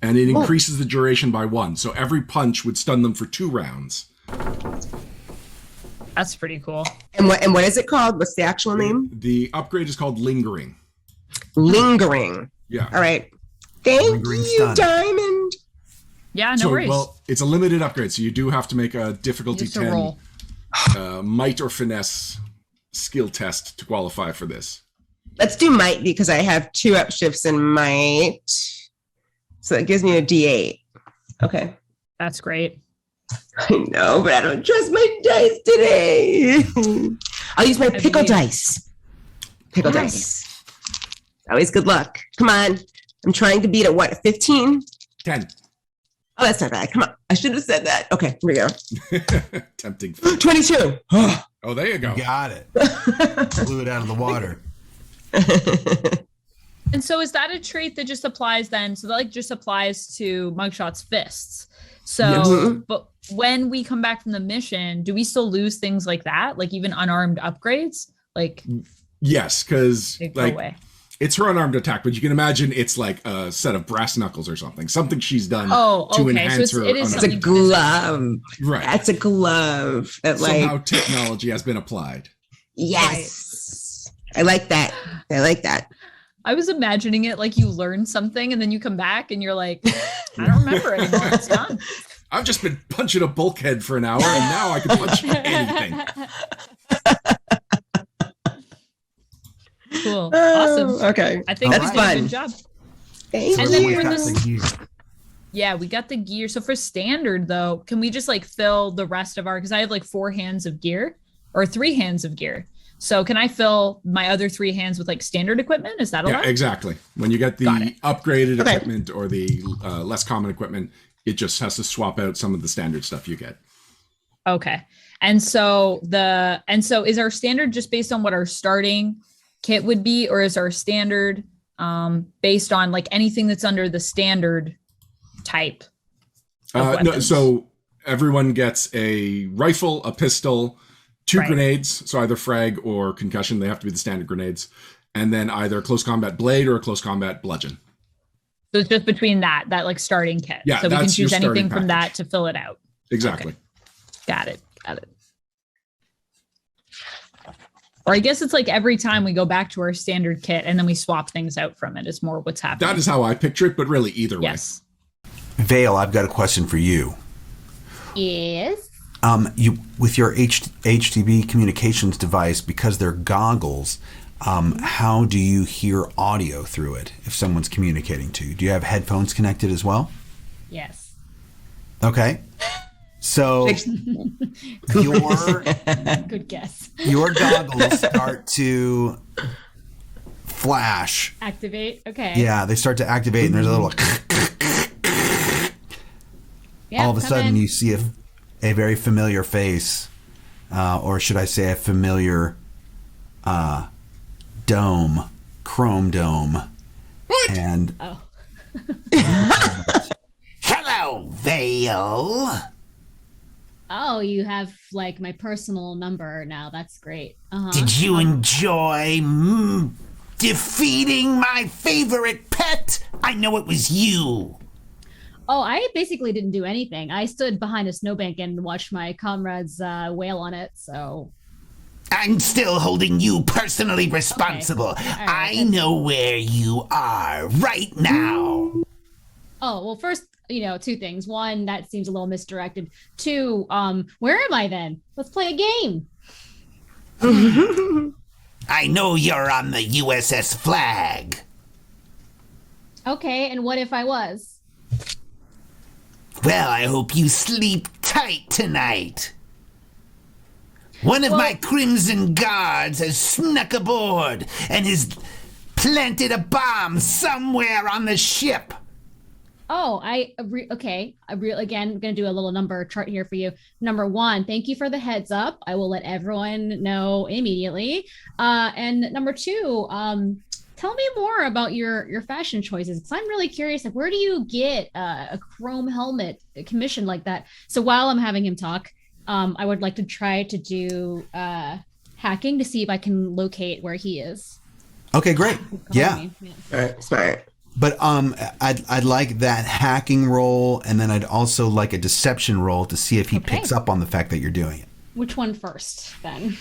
and it increases the duration by 1. So every punch would stun them for 2 rounds. That's pretty cool. And what is it called? What's the actual name? The upgrade is called lingering. Lingering. Yeah. All right. Thank you, Diamond. Yeah, no worries. Well, it's a limited upgrade, so you do have to make a difficulty 10 might or finesse skill test to qualify for this. Let's do might because I have 2 upshifts in might. So that gives me a D8. Okay. That's great. I know, but I don't trust my dice today. I'll use my pickle dice. Pickle dice. Always good luck. Come on. I'm trying to beat a 15? 10. Oh, that's not bad. Come on. I should have said that. Okay, here we go. Tempting. 22. Oh, there you go. You got it. Blew it out of the water. And so is that a trait that just applies then? So that like just applies to Mugshot's fists. So, but when we come back from the mission, do we still lose things like that? Like even unarmed upgrades? Like, yes, because like It's her unarmed attack, but you can imagine it's like a set of brass knuckles or something. Something she's done to enhance her. It's a glove. Right. That's a glove. That Somehow technology has been applied. Yes. Right. I like that. I was imagining it like you learn something and then you come back and you're like, I don't remember anymore. It's done. I've just been punching a bulkhead for an hour and now I can punch anything. Cool. Awesome. Okay. I think that's we did fun. a good job. Thank And you. then we for got this, the gear. yeah, we got the gear. So for standard though, can we just like fill the rest of our, because I have like 4 hands of gear or 3 hands of gear. So can I fill my other 3 hands with like standard equipment? Is that allowed? Yeah, exactly. When you get the upgraded equipment or the less common equipment, it just has to swap out some of the standard stuff you get. Okay. And so is our standard just based on what our starting kit would be, or is our standard based on like anything that's under the standard type? No, so everyone gets a rifle, a pistol, 2 grenades, so either frag or concussion. They have to be the standard grenades, and then either a close combat blade or a close combat bludgeon. So it's just between that like starting kit. Yeah, so we can that's your choose anything starting from that package. to fill it out. Exactly. Okay. Got it. Or I guess it's like every time we go back to our standard kit and then we swap things out from it is more what's happening. That is how I picture it, but really either way. Yes. Vale, I've got a question for you. Yes. You with your HDB communications device, because they're goggles, how do you hear audio through it if someone's communicating to you? Do you have headphones connected as well? Yes. Okay. So Good guess. your goggles start to flash. Activate. Okay. Yeah, they start to activate, and there's a little. Yeah, all of a come sudden, in. you see a very familiar face, or should I say, a familiar dome, chrome dome. What? And Oh. hello, Vale. Oh, you have like my personal number now. That's great. Did you enjoy defeating my favorite pet? I know it was you. Oh, I basically didn't do anything. I stood behind a snowbank and watched my comrades wail on it. So I'm still holding you personally responsible. Okay. All right, I that's- know where you are right now. Oh, well, first, 2 things. 1, that seems a little misdirected. 2, where am I then? Let's play a game. I know you're on the USS Flag. Okay, and what if I was? Well, I hope you sleep tight tonight. One of my Crimson Guards has snuck aboard and has planted a bomb somewhere on the ship. Oh, okay. Again, I'm going to do a little number chart here for you. Number 1, thank you for the heads up. I will let everyone know immediately. And number 2, tell me more about your fashion choices, because I'm really curious. Like, where do you get a chrome helmet commission like that? So while I'm having him talk, I would like to try to do hacking to see if I can locate where he is. Okay, great. Yeah. All right, smart. But I'd like that hacking roll, and then I'd also like a deception roll to see if he picks up on the fact that you're doing it. Which one first, then?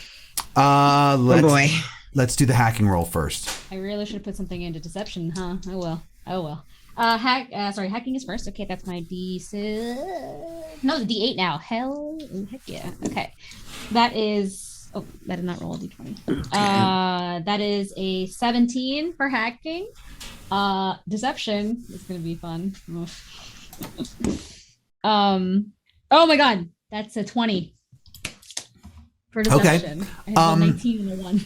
Let's do the hacking roll first. I really should have put something into deception, huh? Oh well. Hacking is first. Okay, that's my D6. No, the D8 now. Heck yeah. Okay. That is... Oh, that did not roll a D20. That is a 17 for hacking. Deception is going to be fun. Oh my god. That's a 20 for deception. I have a 19 and a 1.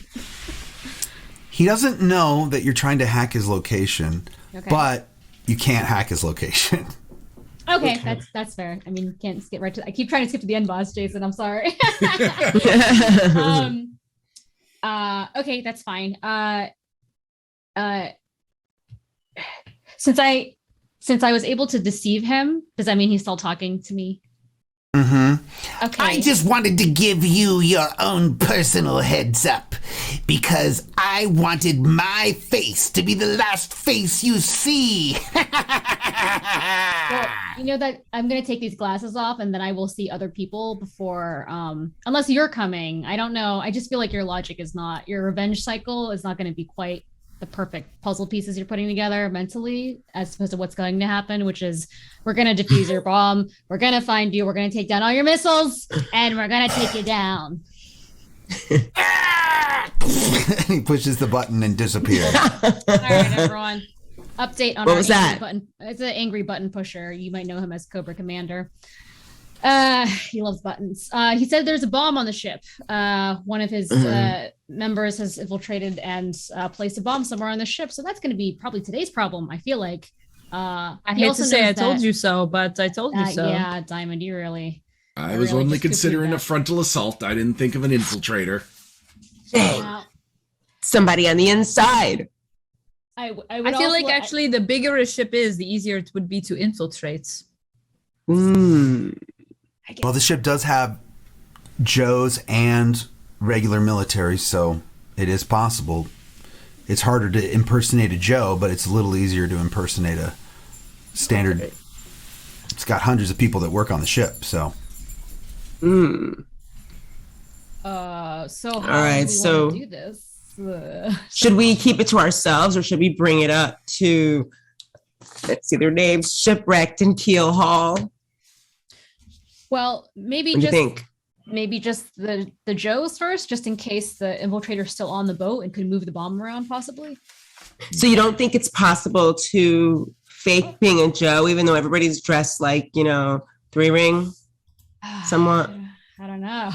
He doesn't know that you're trying to hack his location, but you can't hack his location. Okay, that's fair. I mean, can't skip right to. I keep trying to skip to the end, boss, Jason. I'm sorry. Okay, that's fine. Since I was able to deceive him, does that mean he's still talking to me? Okay. I just wanted to give you your own personal heads up because I wanted my face to be the last face you see. Well, you know that I'm going to take these glasses off and then I will see other people before, unless you're coming. I don't know. I just feel like your logic is not, your revenge cycle is not going to be quite the perfect puzzle pieces you're putting together mentally, as opposed to what's going to happen, which is we're going to defuse your bomb. We're going to find you. We're going to take down all your missiles and we're going to take you down. He pushes the button and disappears. All right, everyone. Update on What our was angry that? button. It's an angry button pusher. You might know him as Cobra Commander. He loves buttons. He said there's a bomb on the ship. One of his members has infiltrated and placed a bomb somewhere on the ship. So that's going to be probably today's problem, I feel like. I hate to say I told you so, but I told you so. Yeah, Diamond, you really. I was really only just considering poo-pooed a that. frontal assault. I didn't think of an infiltrator. Dang, Wow. somebody on the inside. I would I feel also- like actually the bigger a ship is, the easier it would be to infiltrate. Well, the ship does have Joes and regular military, so it is possible. It's harder to impersonate a Joe, but it's a little easier to impersonate a standard. Okay. It's got hundreds of people that work on the ship, so. So how right, do we so- want to do this? Should we keep it to ourselves or should we bring it up to, let's see their names, Shipwrecked and Keel Hall? Well, maybe What do you just think? maybe just the Joes first, just in case the infiltrator's still on the boat and could move the bomb around, possibly. So you don't think it's possible to fake being a Joe, even though everybody's dressed like, three ring? Somewhat. I don't know.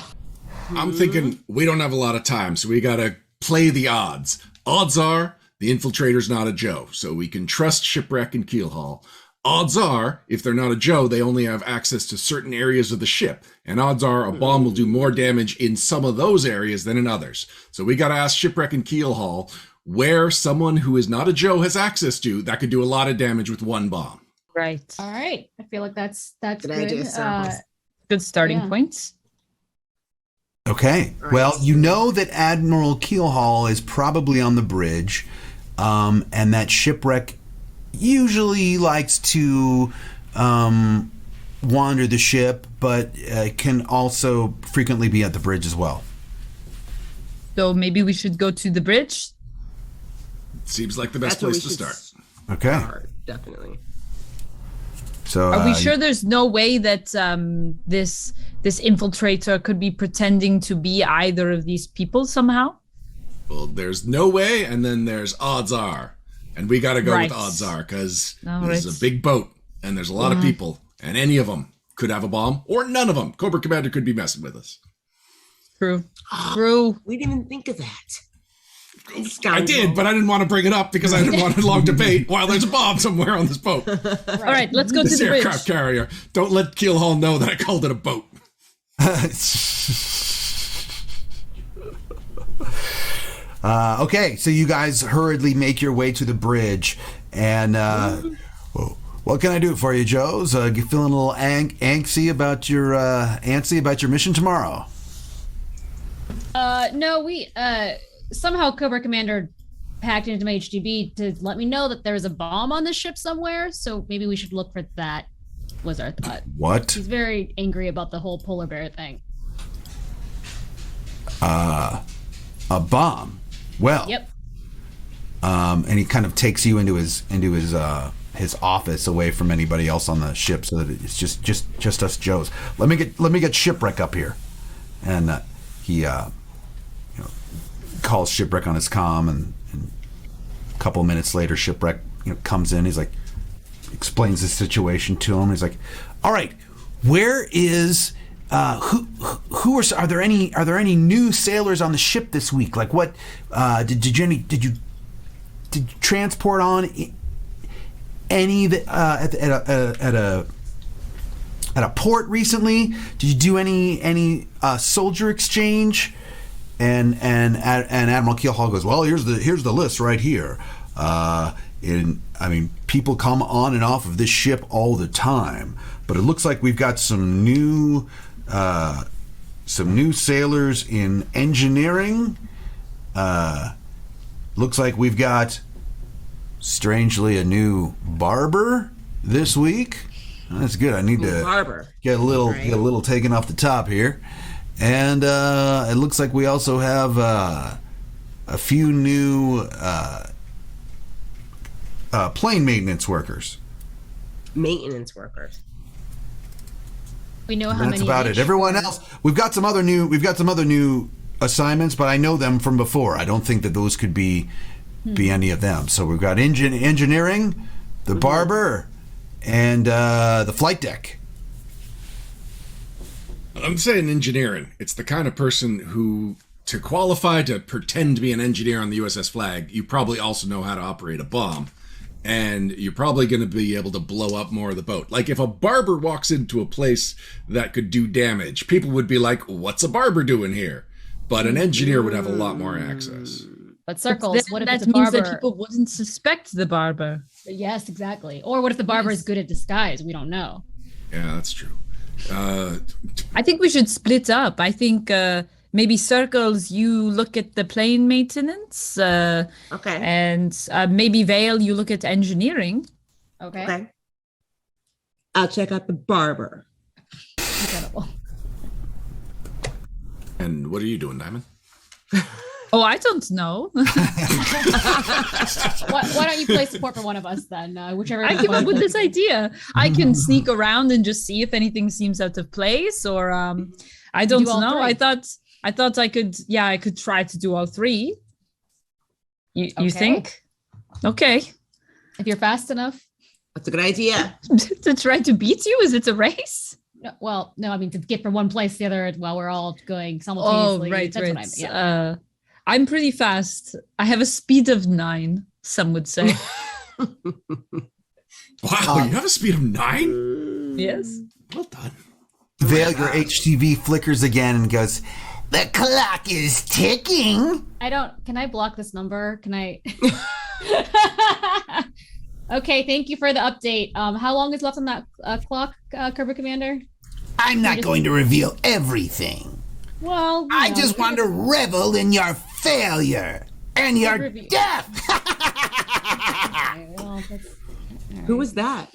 I'm thinking we don't have a lot of time, so we gotta play the odds. Odds are the infiltrator's not a Joe, so we can trust Shipwreck and Keelhaul. Odds are, if they're not a Joe, they only have access to certain areas of the ship. And odds are a bomb will do more damage in some of those areas than in others. So we gotta ask Shipwreck and Keelhaul where someone who is not a Joe has access to that could do a lot of damage with one bomb. Right. All right. I feel like that's Good good. idea, Sarah. Good starting Yeah. points. Okay. All right. Well, you know that Admiral Keelhaul is probably on the bridge, and that Shipwreck usually likes to wander the ship, but can also frequently be at the bridge as well. So maybe we should go to the bridge. Seems like the best That's where place we to should start. Okay. start, definitely. So Are we sure there's no way that this infiltrator could be pretending to be either of these people somehow? Well, there's no way, and then there's odds are. And we got to go Right. with odds are, because All this right. is a big boat, and there's a lot of people, and any of them could have a bomb, or none of them. Cobra Commander could be messing with us. True. True. We didn't even think of that. I did, but I didn't want to bring it up because I didn't want a long debate while there's a bomb somewhere on this boat. All right, let's go to This the bridge. aircraft carrier. Don't let Keelhaul know that I called it a boat. Okay, so you guys hurriedly make your way to the bridge, and well, what can I do for you, Joes? You feeling a little antsy about your mission tomorrow? No, we somehow Cobra Commander hacked into my HDB to let me know that there's a bomb on the ship somewhere. So maybe we should look for that. Was our thought. What? He's very angry about the whole polar bear thing. A bomb. Well. Yep. And he kind of takes you into his office away from anybody else on the ship, so that it's just us Joes. Let me get Shipwreck up here, and he calls Shipwreck on his comm, and a couple of minutes later, Shipwreck comes in. He's like, explains the situation to him. He's like, all right, where is who are there any new sailors on the ship this week? Like, what did you transport on any that at a port recently? Did you do any soldier exchange? And Admiral Keelhaul goes, well, here's the list right here. In I mean, people come on and off of this ship all the time, but it looks like we've got some new sailors in engineering. Looks like we've got, strangely, a new barber this week. That's good. I need to barber. get a little taken off the top here, and it looks like we also have a few new plane maintenance workers. Maintenance workers. We know how That's many. about it. Everyone else, we've got some other new assignments, but I know them from before. I don't think that those could be any of them. So we've got engineering, the barber, and the flight deck. I'm saying engineering. It's the kind of person who, to qualify to pretend to be an engineer on the USS Flag, you probably also know how to operate a bomb. And you're probably going to be able to blow up more of the boat. Like, if a barber walks into a place that could do damage, people would be like, what's a barber doing here? But an engineer would have a lot more access. But Circles, what if that it's a means barber? that people wouldn't suspect the barber. Yes, exactly. Or what if the barber is good at disguise? We don't know. Yeah, that's true. I think we should split up. I think maybe Circles, you look at the plane maintenance. Okay. And maybe Vale, you look at engineering. Okay. I'll check out the barber. Incredible. And what are you doing, Diamond? Oh, I don't know. Why don't you play support for one of us then? Whichever. I came up with this idea. I can sneak around and just see if anything seems out of place, or I don't do all know. three. I thought I could. Yeah, I could try to do all three. You Okay. think? Okay. If you're fast enough. That's a good idea. To try to beat you? Is it a race? No, well, no, I mean to get from one place to the other while we're all going simultaneously. Oh, right, That's right. what yeah. I'm pretty fast. I have a speed of 9. Some would say. Wow, you have a speed of 9? Yes. Well done. Vale, your HTV flickers again and goes, "The clock is ticking." Can I block this number? Can I? Okay, thank you for the update. How long is left on that clock, Cobra Commander? I'm not going to reveal everything. Well, you I know, just want to revel in your failure and your Review. death. Okay, well, Who was that?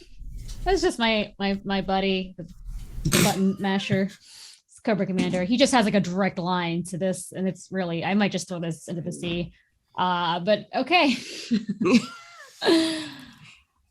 That's just my buddy, the button masher. It's Cobra Commander. He just has like a direct line to this, and it's really I might just throw this into the sea. But okay.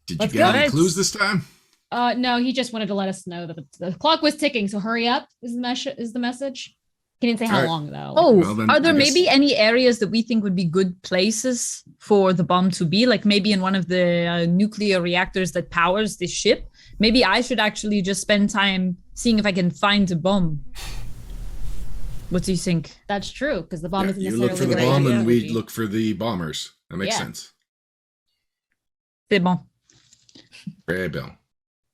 Did Let's you get go. any clues this time? No, he just wanted to let us know that the clock was ticking. So hurry up is the message. He didn't say how All right. long though. Oh, Well, then are there I guess- maybe any areas that we think would be good places for the bomb to be? Like maybe in one of the nuclear reactors that powers this ship? Maybe I should actually just spend time seeing if I can find a bomb. What do you think? That's true because the bomb Yeah, isn't you necessarily look for the where bomb it and would we be. look for the bombers. That makes Yeah. sense. C'est bon. Very Bill.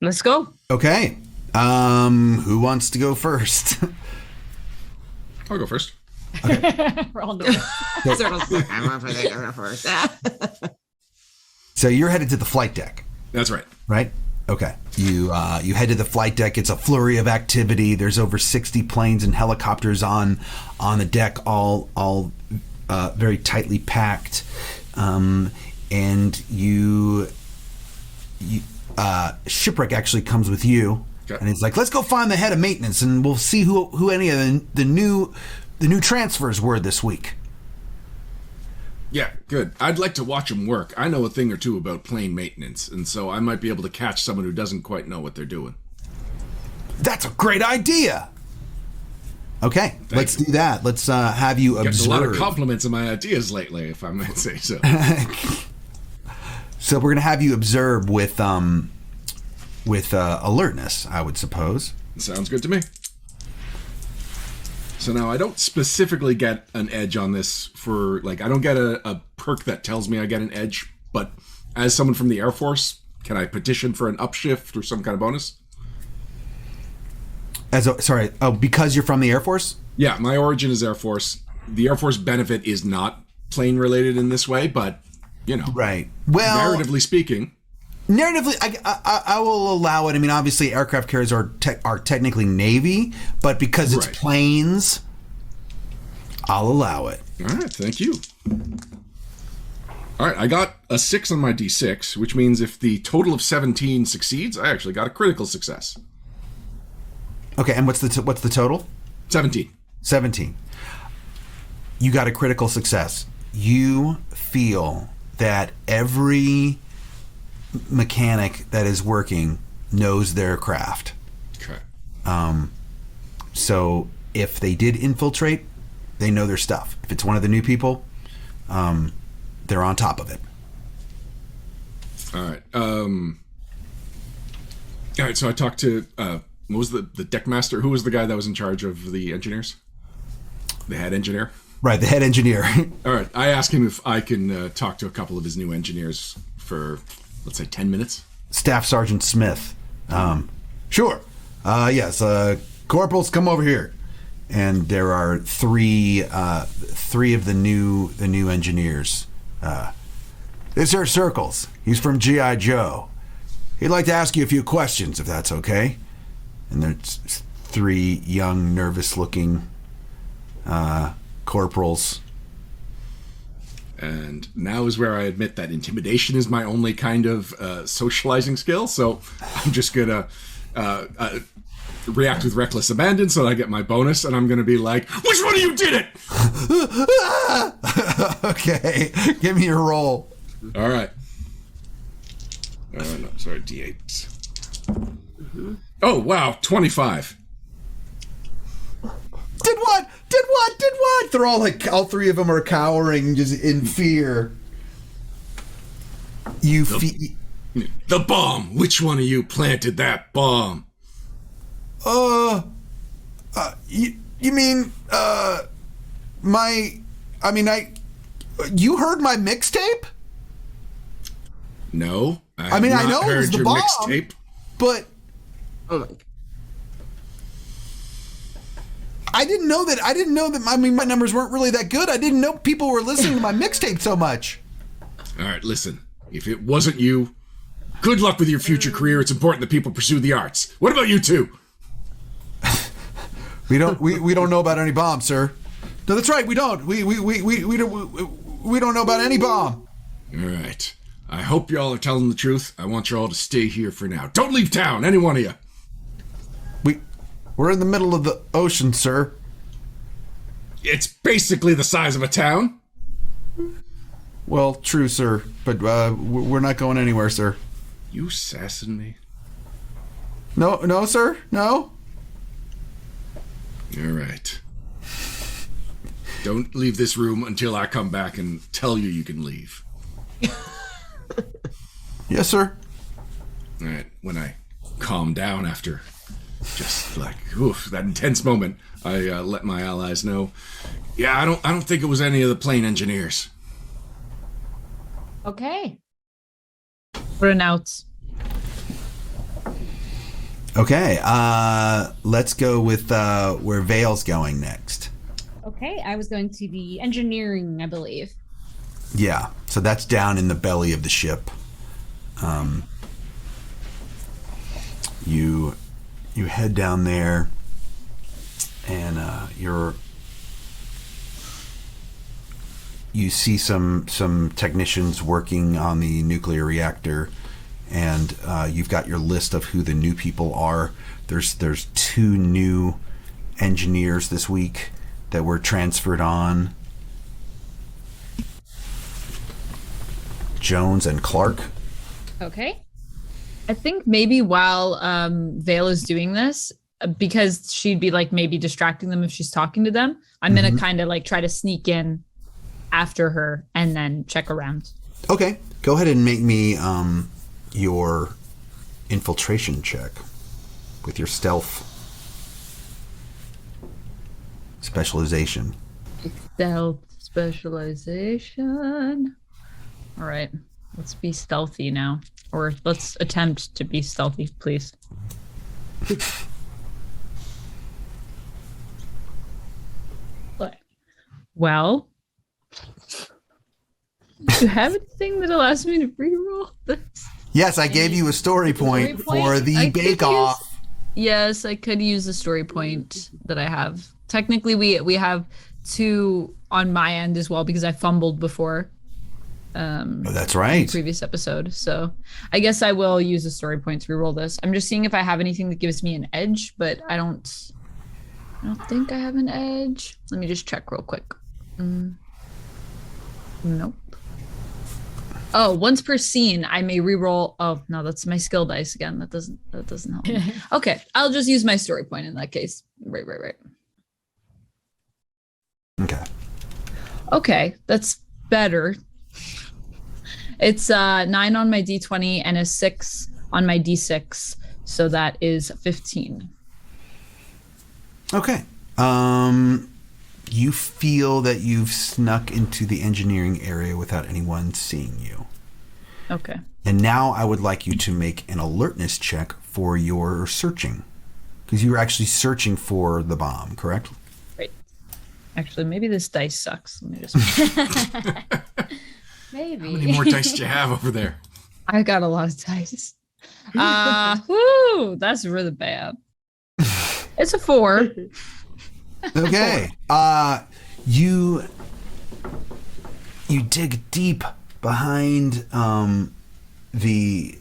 Let's go. Okay. Who wants to go first? I'll go first. We're all nervous. Circles. I want for the first. So you're headed to the flight deck, That's right. right? Okay. You head to the flight deck. It's a flurry of activity. There's over 60 planes and helicopters on the deck, all very tightly packed. And Shipwreck actually comes with you, Okay. and he's like, "Let's go find the head of maintenance, and we'll see who any of the new transfers were this week." Yeah, good. I'd like to watch them work. I know a thing or two about plane maintenance, and so I might be able to catch someone who doesn't quite know what they're doing. That's a great idea. Okay, let's do that. Let's have you Getting a lot of observe. compliments on my ideas lately, if I might say so. So we're gonna have you observe with alertness, I would suppose. Sounds good to me. So now I don't specifically get an edge on this for, like, I don't get a perk that tells me I get an edge, but as someone from the Air Force, can I petition for an upshift or some kind of bonus? Because you're from the Air Force? Yeah, my origin is Air Force. The Air Force benefit is not plane related in this way, but Right. Well, narratively speaking. Narratively, I will allow it. I mean, obviously, aircraft carriers are technically Navy, but because it's planes, I'll allow it. All right, thank you. All right, I got a 6 on my D6, which means if the total of 17 succeeds, I actually got a critical success. Okay, and what's the total? 17. 17. You got a critical success. You feel that every mechanic that is working knows their craft. Okay. So if they did infiltrate, they know their stuff. If it's one of the new people, they're on top of it. All right. All right. So I talked to what was the deck master? Who was the guy that was in charge of the engineers? The head engineer. Right, the head engineer. All right. I asked him if I can talk to a couple of his new engineers for, let's say, 10 minutes. Staff Sergeant Smith. Sure. Yes. Corporals, come over here. And there are three of the new engineers. This are Circles. He's from G.I. Joe. He'd like to ask you a few questions, if that's okay. And there's 3 young, nervous-looking corporals. And now is where I admit that intimidation is my only kind of socializing skill. So I'm just going to react with reckless abandon so that I get my bonus. And I'm going to be like, which one of you did it? Okay. Give me your roll. All right. No, sorry, D8. Mm-hmm. Oh, wow. 25. Did what? They're all like, all 3 of them are cowering just in fear. The bomb. Which one of you planted that bomb? You mean, you heard my mixtape? No. I know it was the bomb, mixtape. But Oh my God. I didn't know that. My numbers weren't really that good. I didn't know people were listening to my mixtape so much. All right, listen. If it wasn't you, good luck with your future career. It's important that people pursue the arts. What about you two? We don't know about any bomb, sir. No, that's right. We don't. We don't know about any bomb. All right. I hope y'all are telling the truth. I want y'all to stay here for now. Don't leave town, any one of you. We're in the middle of the ocean, sir. It's basically the size of a town. Well, true, sir. But we're not going anywhere, sir. You sassing me? No, sir. No. All right. Don't leave this room until I come back and tell you you can leave. Yes, sir. All right. When I calm down after just like that intense moment, I let my allies know. Yeah, I don't think it was any of the plane engineers. Okay. Run out. Okay. Let's go with where Vale's going next. Okay, I was going to the engineering, I believe. Yeah. So that's down in the belly of the ship. You head down there, and you see some technicians working on the nuclear reactor, and you've got your list of who the new people are. There's 2 new engineers this week that were transferred on. Jones and Clark. Okay. I think maybe while Vale is doing this, because she'd be like maybe distracting them if she's talking to them, I'm going to kind of like try to sneak in after her and then check around. Okay. Go ahead and make me your infiltration check with your stealth specialization. Stealth specialization. All right. Let's be stealthy now. Or let's attempt to be stealthy, please. Well, Do you have anything that allows me to reroll this? Yes, I gave you a story point for the I could bake-off. Yes, I could use a story point that I have. Technically, we have 2 on my end as well because I fumbled before. Oh, that's right. Previous episode, so I guess I will use a story point to reroll this. I'm just seeing if I have anything that gives me an edge, but I don't think I have an edge. Let me just check real quick. Nope. Oh, once per scene, I may reroll. Oh no, that's my skill dice again. That doesn't help me. Okay, I'll just use my story point in that case. Right. Okay, that's better. It's 9 on my D20 and a 6 on my D6, so that is 15. Okay. You feel that you've snuck into the engineering area without anyone seeing you. Okay. And now I would like you to make an alertness check for your searching. Because you were actually searching for the bomb, correct? Right. Actually, maybe this dice sucks. Let me just... Maybe. How many more dice do you have over there? I got a lot of dice. Woo! That's really bad. It's a 4. Okay. You dig deep behind the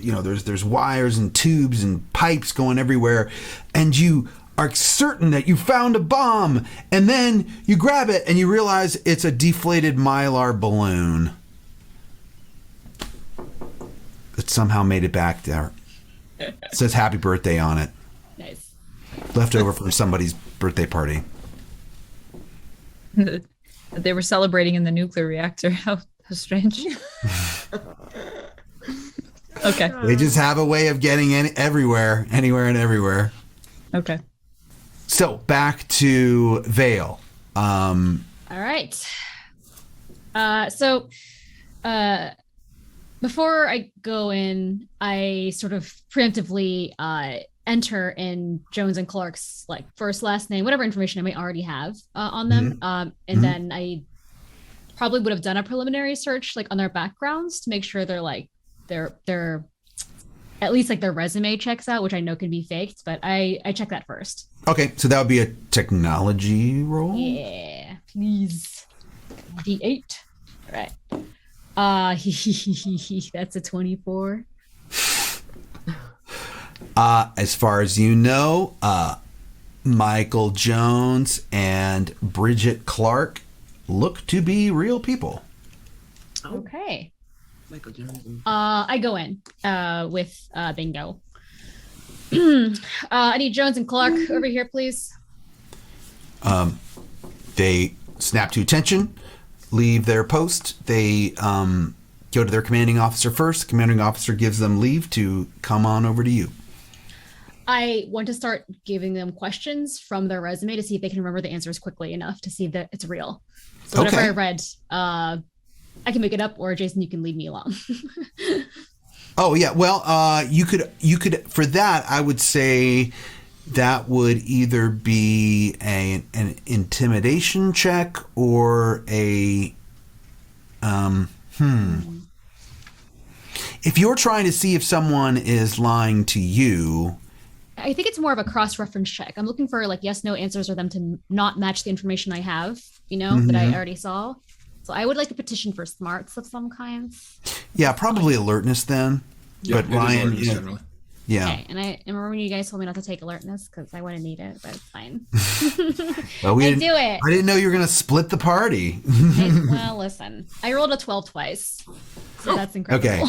there's wires and tubes and pipes going everywhere, and you are certain that you found a bomb, and then you grab it and you realize it's a deflated Mylar balloon that somehow made it back there. It says happy birthday on it. Nice. Left over from somebody's birthday party. They were celebrating in the nuclear reactor. How strange. Okay. They just have a way of getting anywhere and everywhere. Okay. So back to Vale. All right. So before I go in, I sort of preemptively enter in Jones and Clark's like first, last name, whatever information I may already have on them. And then I probably would have done a preliminary search like on their backgrounds to make sure they're at least like their resume checks out, which I know can be faked, but I check that first. Okay, so that would be a technology roll? Yeah, please. D8. All right. That's a 24. As far as you know, Michael Jones and Bridget Clark look to be real people. Okay. Michael Jones. I go in with Bingo. I need Jones and Clark over here, please. They snap to attention, leave their post. They go to their commanding officer first. The commanding officer gives them leave to come on over to you. I want to start giving them questions from their resume to see if they can remember the answers quickly enough to see that it's real. So whatever I read, I can make it up, or Jason, you can lead me along. Oh yeah, well, you could for that. I would say that would either be an intimidation check or a If you're trying to see if someone is lying to you, I think it's more of a cross-reference check. I'm looking for like yes, no answers or them to not match the information I have, that I already saw. So I would like to petition for smarts of some kinds. Yeah, probably alertness then. Yeah, but Ryan, generally. Yeah. Okay, and I remember when you guys told me not to take alertness because I wouldn't need it, but it's fine. Well, I do it. I didn't know you were going to split the party. Well, listen, I rolled a 12 twice, so that's incredible. Okay.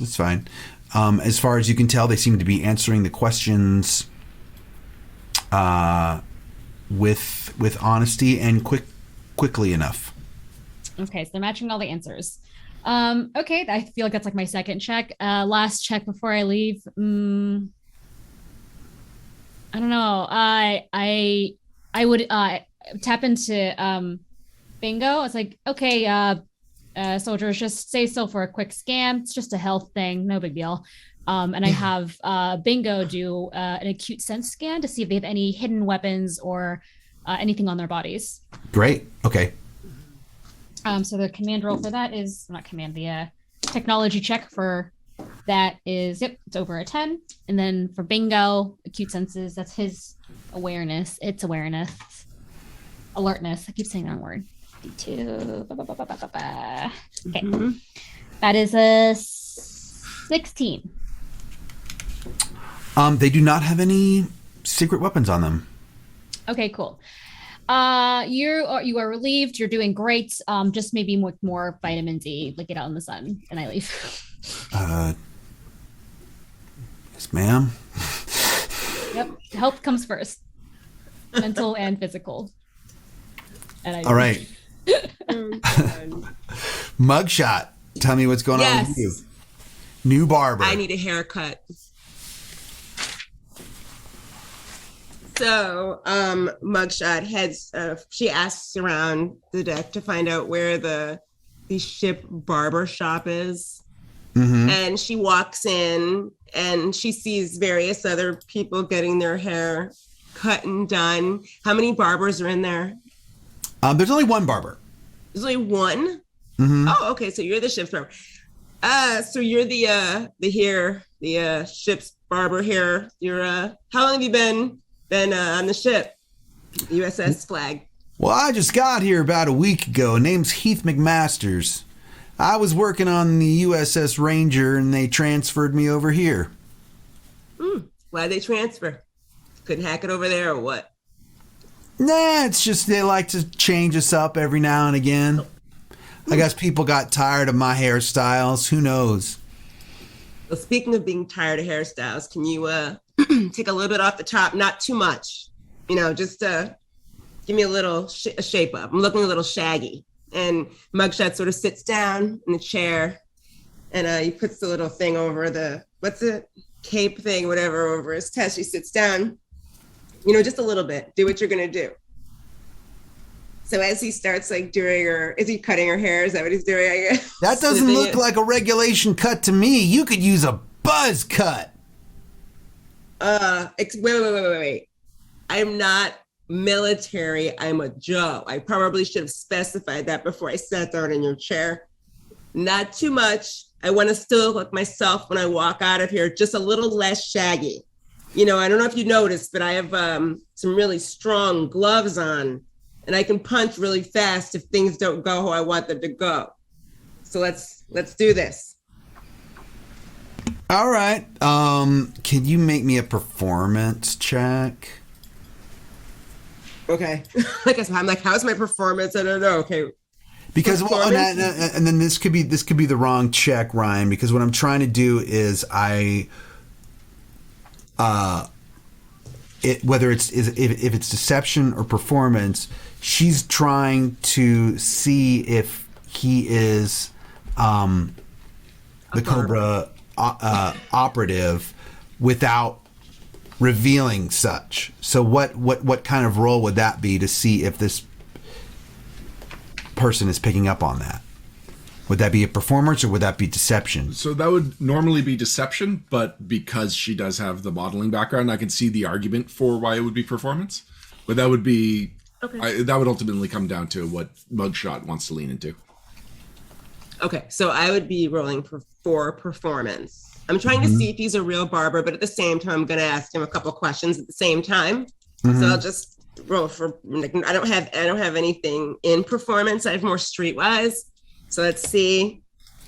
That's fine. As far as you can tell, they seem to be answering the questions with honesty and quickly enough. Okay, so they're matching all the answers. Okay, I feel like that's like my second check. Last check before I leave. I don't know. I would tap into Bingo. It's like, okay, soldiers, just stay still for a quick scan. It's just a health thing, no big deal. And I have Bingo do an acute sense scan to see if they have any hidden weapons or anything on their bodies. Great. Okay. So the command roll for that is not command. The technology check for that is it's over a 10. And then for bingo, acute senses, that's his awareness. It's awareness, alertness. I keep saying that word. D2. Okay, that is a 16. They do not have any secret weapons on them. Okay, cool. You are relieved. You're doing great. Just maybe with more vitamin D, like get out in the sun, and I leave. Yes, ma'am. Yep, health comes first, mental and physical. And I All right. Mugshot. Tell me what's going on with you. New barber. I need a haircut. So, Mugshot heads. She asks around the deck to find out where the ship barber shop is, and she walks in and she sees various other people getting their hair cut and done. How many barbers are in there? There's only one barber. There's only one. Oh, okay. So you're the ship's barber. So you're the ship's barber here. You're how long have you been on the ship, USS Flag? Well, I just got here about a week ago. Name's Heath McMasters. I was working on the USS Ranger, and they transferred me over here. Why'd they transfer? Couldn't hack it over there or what? Nah, it's just they like to change us up every now and again. I guess people got tired of my hairstyles. Who knows? Well, speaking of being tired of hairstyles, can you take a little bit off the top? Not too much. Just give me a little a shape up. I'm looking a little shaggy. And Mugshot sort of sits down in the chair, and he puts the little thing over the, what's it? Cape thing, whatever, over his chest. He sits down, just a little bit. Do what you're going to do. So as he starts is he cutting her hair? Is that what he's doing? I guess? That doesn't look like a regulation cut to me. You could use a buzz cut. Wait. I'm not military. I'm a Joe. I probably should have specified that before I sat down in your chair. Not too much. I want to still look like myself when I walk out of here, just a little less shaggy. I don't know if you noticed, but I have some really strong gloves on, and I can punch really fast if things don't go how I want them to go. So let's do this. All right. Can you make me a performance check? Okay. I'm like, how's my performance? I don't know. Okay. Because and then this could be the wrong check, Ryan, because what I'm trying to do is whether it's if it's deception or performance, she's trying to see if he is the Cobra operative without revealing such. So what kind of role would that be to see if this person is picking up on that? Would that be a performance or would that be deception? So that would normally be deception, but because she does have the modeling background, I can see the argument for why it would be performance. But that would be that would ultimately come down to what Mugshot wants to lean into. Okay, so I would be rolling for performance. I'm trying to see if he's a real barber, but at the same time, I'm going to ask him a couple questions at the same time. So I'll just roll for. I don't have anything in performance. I have more streetwise. So let's see.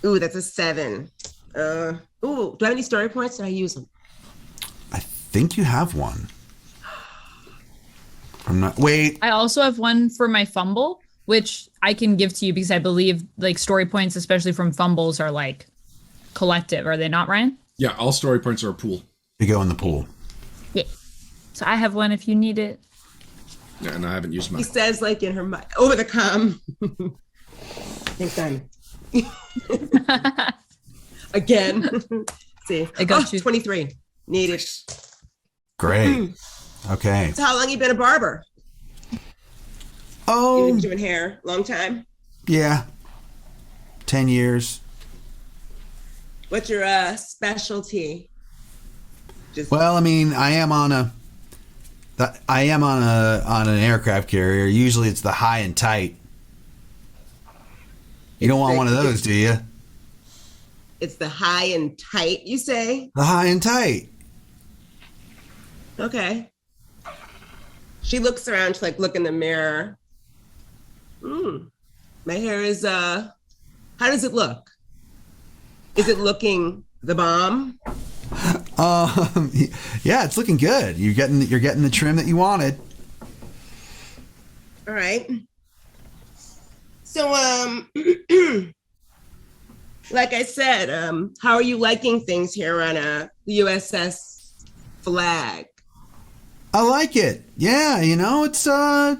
Ooh, that's a 7. Do I have any story points? Did I use them? I think you have one. Wait. I also have one for my fumble, which I can give to you because I believe story points, especially from fumbles, are collective. Are they not, Ryan? Yeah, all story points are a pool. You go in the pool. Yeah. So I have one if you need it. Yeah, and I haven't used mine. He says in her mind, over the comm. Thanks, Diamond. Again. See. I got you. 23. Needed. Great. Okay. So how long you been a barber? Oh. You've been doing hair long time? Yeah. 10 years. What's your specialty? Well, I mean, I am on an aircraft carrier. Usually it's the high and tight. You don't want one of those, do you? It's the high and tight, you say? The high and tight. Okay. She looks around to like look in the mirror. My hair is how does it look? Is it looking the bomb? Yeah, it's looking good. You're getting the trim that you wanted. All right. So like I said, how are you liking things here on the USS Flag? I like it. Yeah, you know, it's a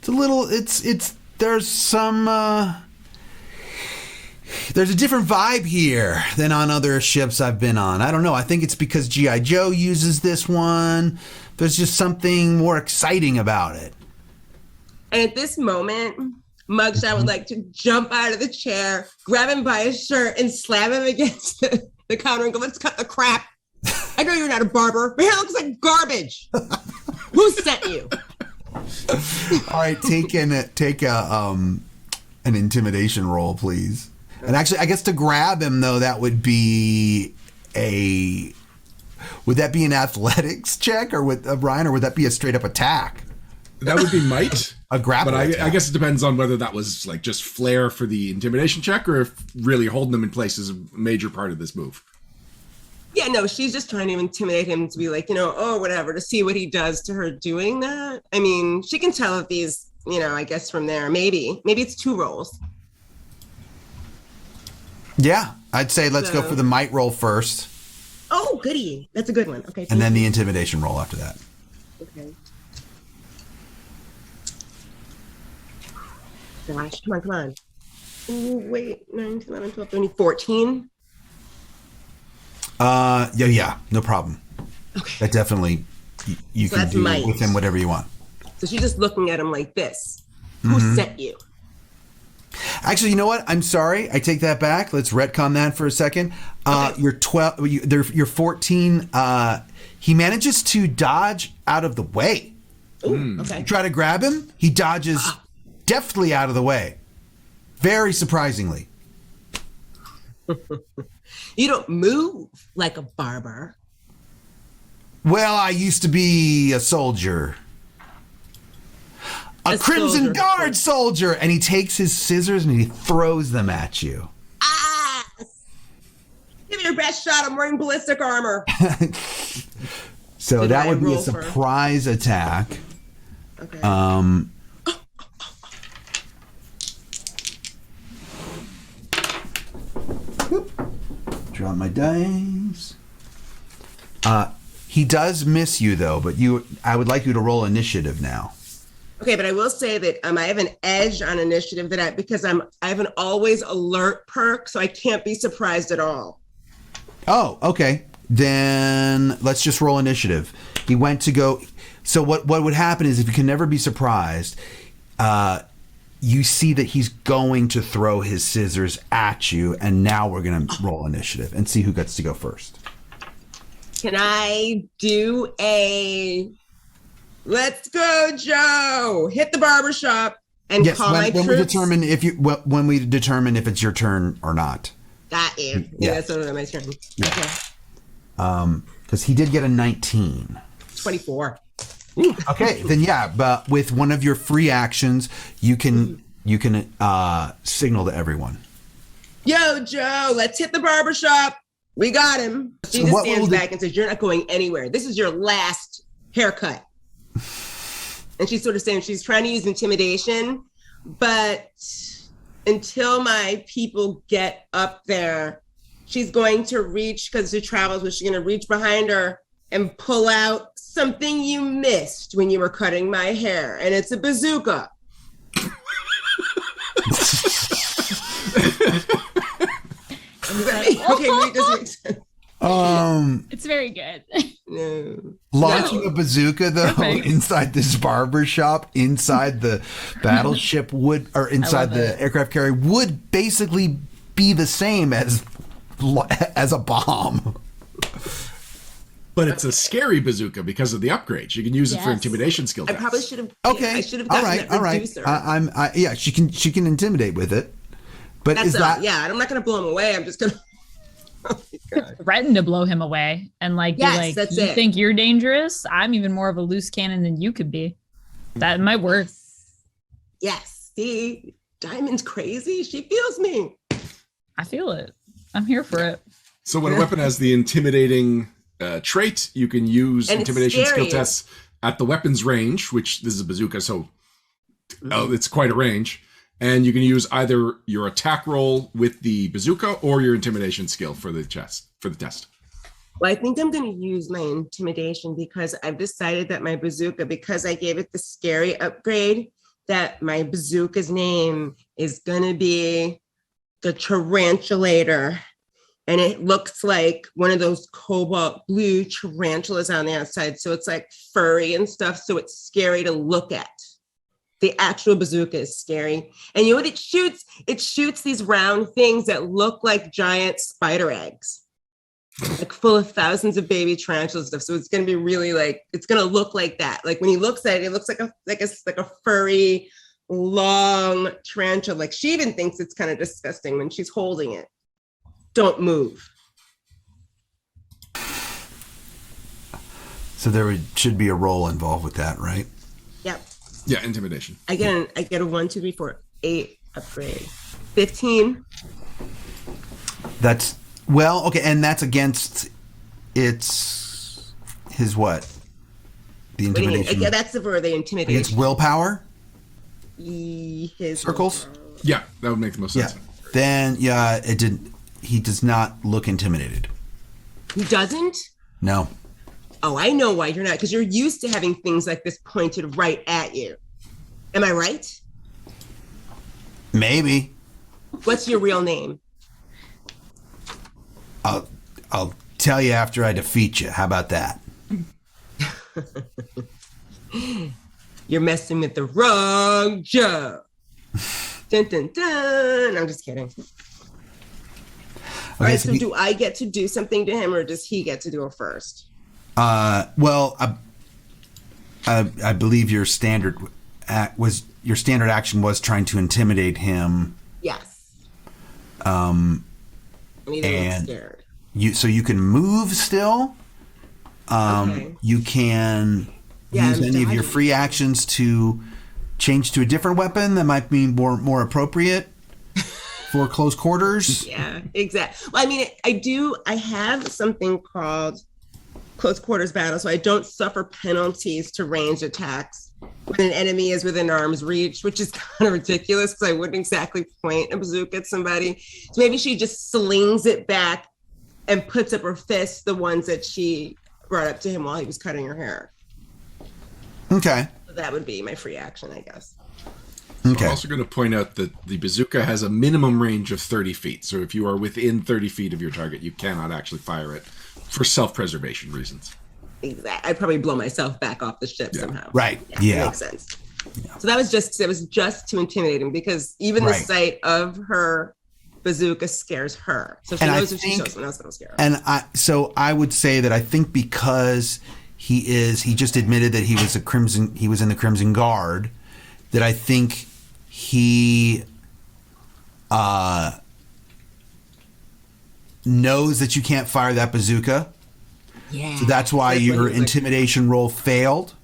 little there's some there's a different vibe here than on other ships I've been on. I don't know. I think it's because G.I. Joe uses this one. There's just something more exciting about it. And at this moment, Mugshot would like to jump out of the chair, grab him by his shirt, and slam him against the counter and go, let's cut the crap. I know you're not a barber. My hair looks like garbage. Who sent you? All right, take an intimidation roll, please. And actually, I guess to grab him, though, that would be would that be an athletics check or with Brian, or would that be a straight up attack? That would be might. A grapple But attack. I guess it depends on whether that was like just flair for the intimidation check or if really holding them in place is a major part of this move. Yeah, no, she's just trying to intimidate him to be like, oh, whatever, to see what he does to her doing that. I mean, she can tell if these, I guess from there, maybe it's 2 rolls. Yeah, I'd say let's go for the might roll first. Oh, goody. That's a good one. Okay. And then the intimidation roll after that. Okay. Gosh, come on. Ooh, wait, 9, 10, 11, 12, 13, 14. Yeah, no problem. Okay. That definitely, you So can that's do might. with him whatever you want. So she's just looking at him like this. Who sent you? Actually, you know what? I'm sorry. I take that back. Let's retcon that for a second. Okay. You're 12. You're 14. He manages to dodge out of the way. Ooh, okay. You try to grab him. He dodges deftly out of the way. Very surprisingly. You don't move like a barber. Well, I used to be a soldier. A Crimson soldier. Guard soldier. And he takes his scissors and he throws them at you. Ah! Give me your best shot. I'm wearing ballistic armor. So Did that I would be a roll for- surprise attack. Okay. Draw my dice. He does miss you though, but I would like you to roll initiative now. Okay, but I will say that I have an edge on initiative because I have an always alert perk, so I can't be surprised at all. Oh, okay. Then let's just roll initiative. He went to go. So what would happen is if you can never be surprised, you see that he's going to throw his scissors at you, and now we're going to roll initiative and see who gets to go first. Can I do a let's go, Joe, hit the barbershop and Yes, call my when we troops? determine if it's your turn or not. Got you. Yeah. That's not my turn. Yeah. Okay. Because he did get a 19. 24. Okay, then yeah, but with one of your free actions, you can signal to everyone. Yo, Joe, let's hit the barbershop. We got him. She just stands back and says, you're not going anywhere. This is your last haircut. And she's sort of saying she's trying to use intimidation, but until my people get up there, she's going to reach, because she travels, but she's going to reach behind her and pull out something you missed when you were cutting my hair. And it's a bazooka. Okay, wait, this makes sense. It's very good. No. Launching a bazooka though inside this barber shop, inside the battleship would, or inside the aircraft carrier would basically be the same as a bomb. But it's a scary bazooka because of the upgrades. You can use it for Yes. intimidation skill I tests. probably should have. Okay. I should have All gotten right. that All right. reducer. Yeah, she can intimidate with it, But That's is that I'm not gonna blow him away. I'm just gonna oh my God. Threaten to blow him away and like Yes, be like, that's you it. think you're dangerous? I'm even more of a loose cannon than you could be. That might work. Yes. See, Diamond's crazy. She feels me. I feel it. I'm here for it. So when a weapon has the intimidating trait, you can use And it's intimidation skill scary. tests at the weapon's range, which this is a bazooka, so it's quite a range. And you can use either your attack roll with the bazooka or your intimidation skill for the test. Well, I think I'm going to use my intimidation because I've decided that my bazooka, because I gave it the scary upgrade, that my bazooka's name is going to be the Tarantulator. And it looks like one of those cobalt blue tarantulas on the outside. So it's like furry and stuff. So it's scary to look at. The actual bazooka is scary. And you know what it shoots? It shoots these round things that look like giant spider eggs, like full of thousands of baby tarantulas and stuff. So it's going to be really like, it's going to look like that. Like when he looks at it, it looks like a furry, long tarantula. Like she even thinks it's kind of disgusting when she's holding it. Don't move. so? Should be a roll involved with that, right? Yep. Yeah, intimidation. I get a 1, 2, 3, 4, 8 upgrade. 15. That's well, okay, and that's against his what? The What do you mean? intimidation Yeah, that's for the intimidation. against willpower His circles. Yeah, that would make the most Yeah. sense. Then it did. He does not look intimidated. He doesn't? No. Oh, I know why you're not, because you're used to having things like this pointed right at you. Am I right? Maybe. What's your real name? I'll tell you after I defeat you. How about that? You're messing with the wrong Joe. Dun, dun, dun. I'm just kidding. All right, so do I get to do something to him, or does he get to do it first? Well, I believe your standard action was trying to intimidate him. Yes. And he doesn't look scared. You can move still. Okay. You can use any of your free actions to change to a different weapon that might be more appropriate for close quarters. Yeah, exactly. Well, I mean, I have something called close quarters battle, so I don't suffer penalties to ranged attacks when an enemy is within arm's reach, which is kind of ridiculous because I wouldn't exactly point a bazooka at somebody. So maybe she just slings it back and puts up her fists, the ones that she brought up to him while he was cutting her hair. Okay. So that would be my free action, I guess. Okay. I'm also going to point out that the bazooka has a minimum range of 30 feet. So if you are within 30 feet of your target, you cannot actually fire it for self-preservation reasons. Exactly. I'd probably blow myself back off the ship somehow. Right. Yeah. That makes sense. Yeah. So that was just to intimidate him, because even the sight of her bazooka scares her. So she knows if she shows someone else, that'll scare her. And I would say that I think because he just admitted that he was in the Crimson Guard, that I think he knows that you can't fire that bazooka. Yeah. So that's why your intimidation roll failed.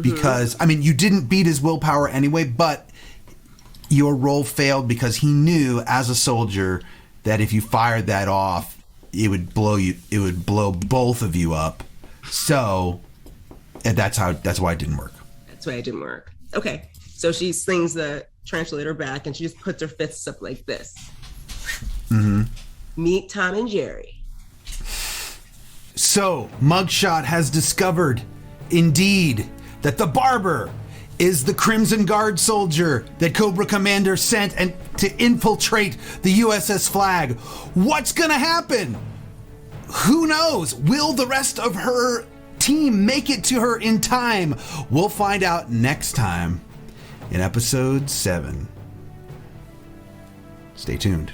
Because, I mean, you didn't beat his willpower anyway, but your roll failed because he knew as a soldier that if you fired that off, it would blow both of you up. So that's why it didn't work. That's why it didn't work. Okay. So she slings the Tarantulator back and she just puts her fists up like this. Mm-hmm. Meet Tom and Jerry. So, Mugshot has discovered, indeed, that the barber is the Crimson Guard soldier that Cobra Commander sent and to infiltrate the USS Flag. What's gonna happen? Who knows? Will the rest of her team make it to her in time? We'll find out next time in episode 7. Stay tuned.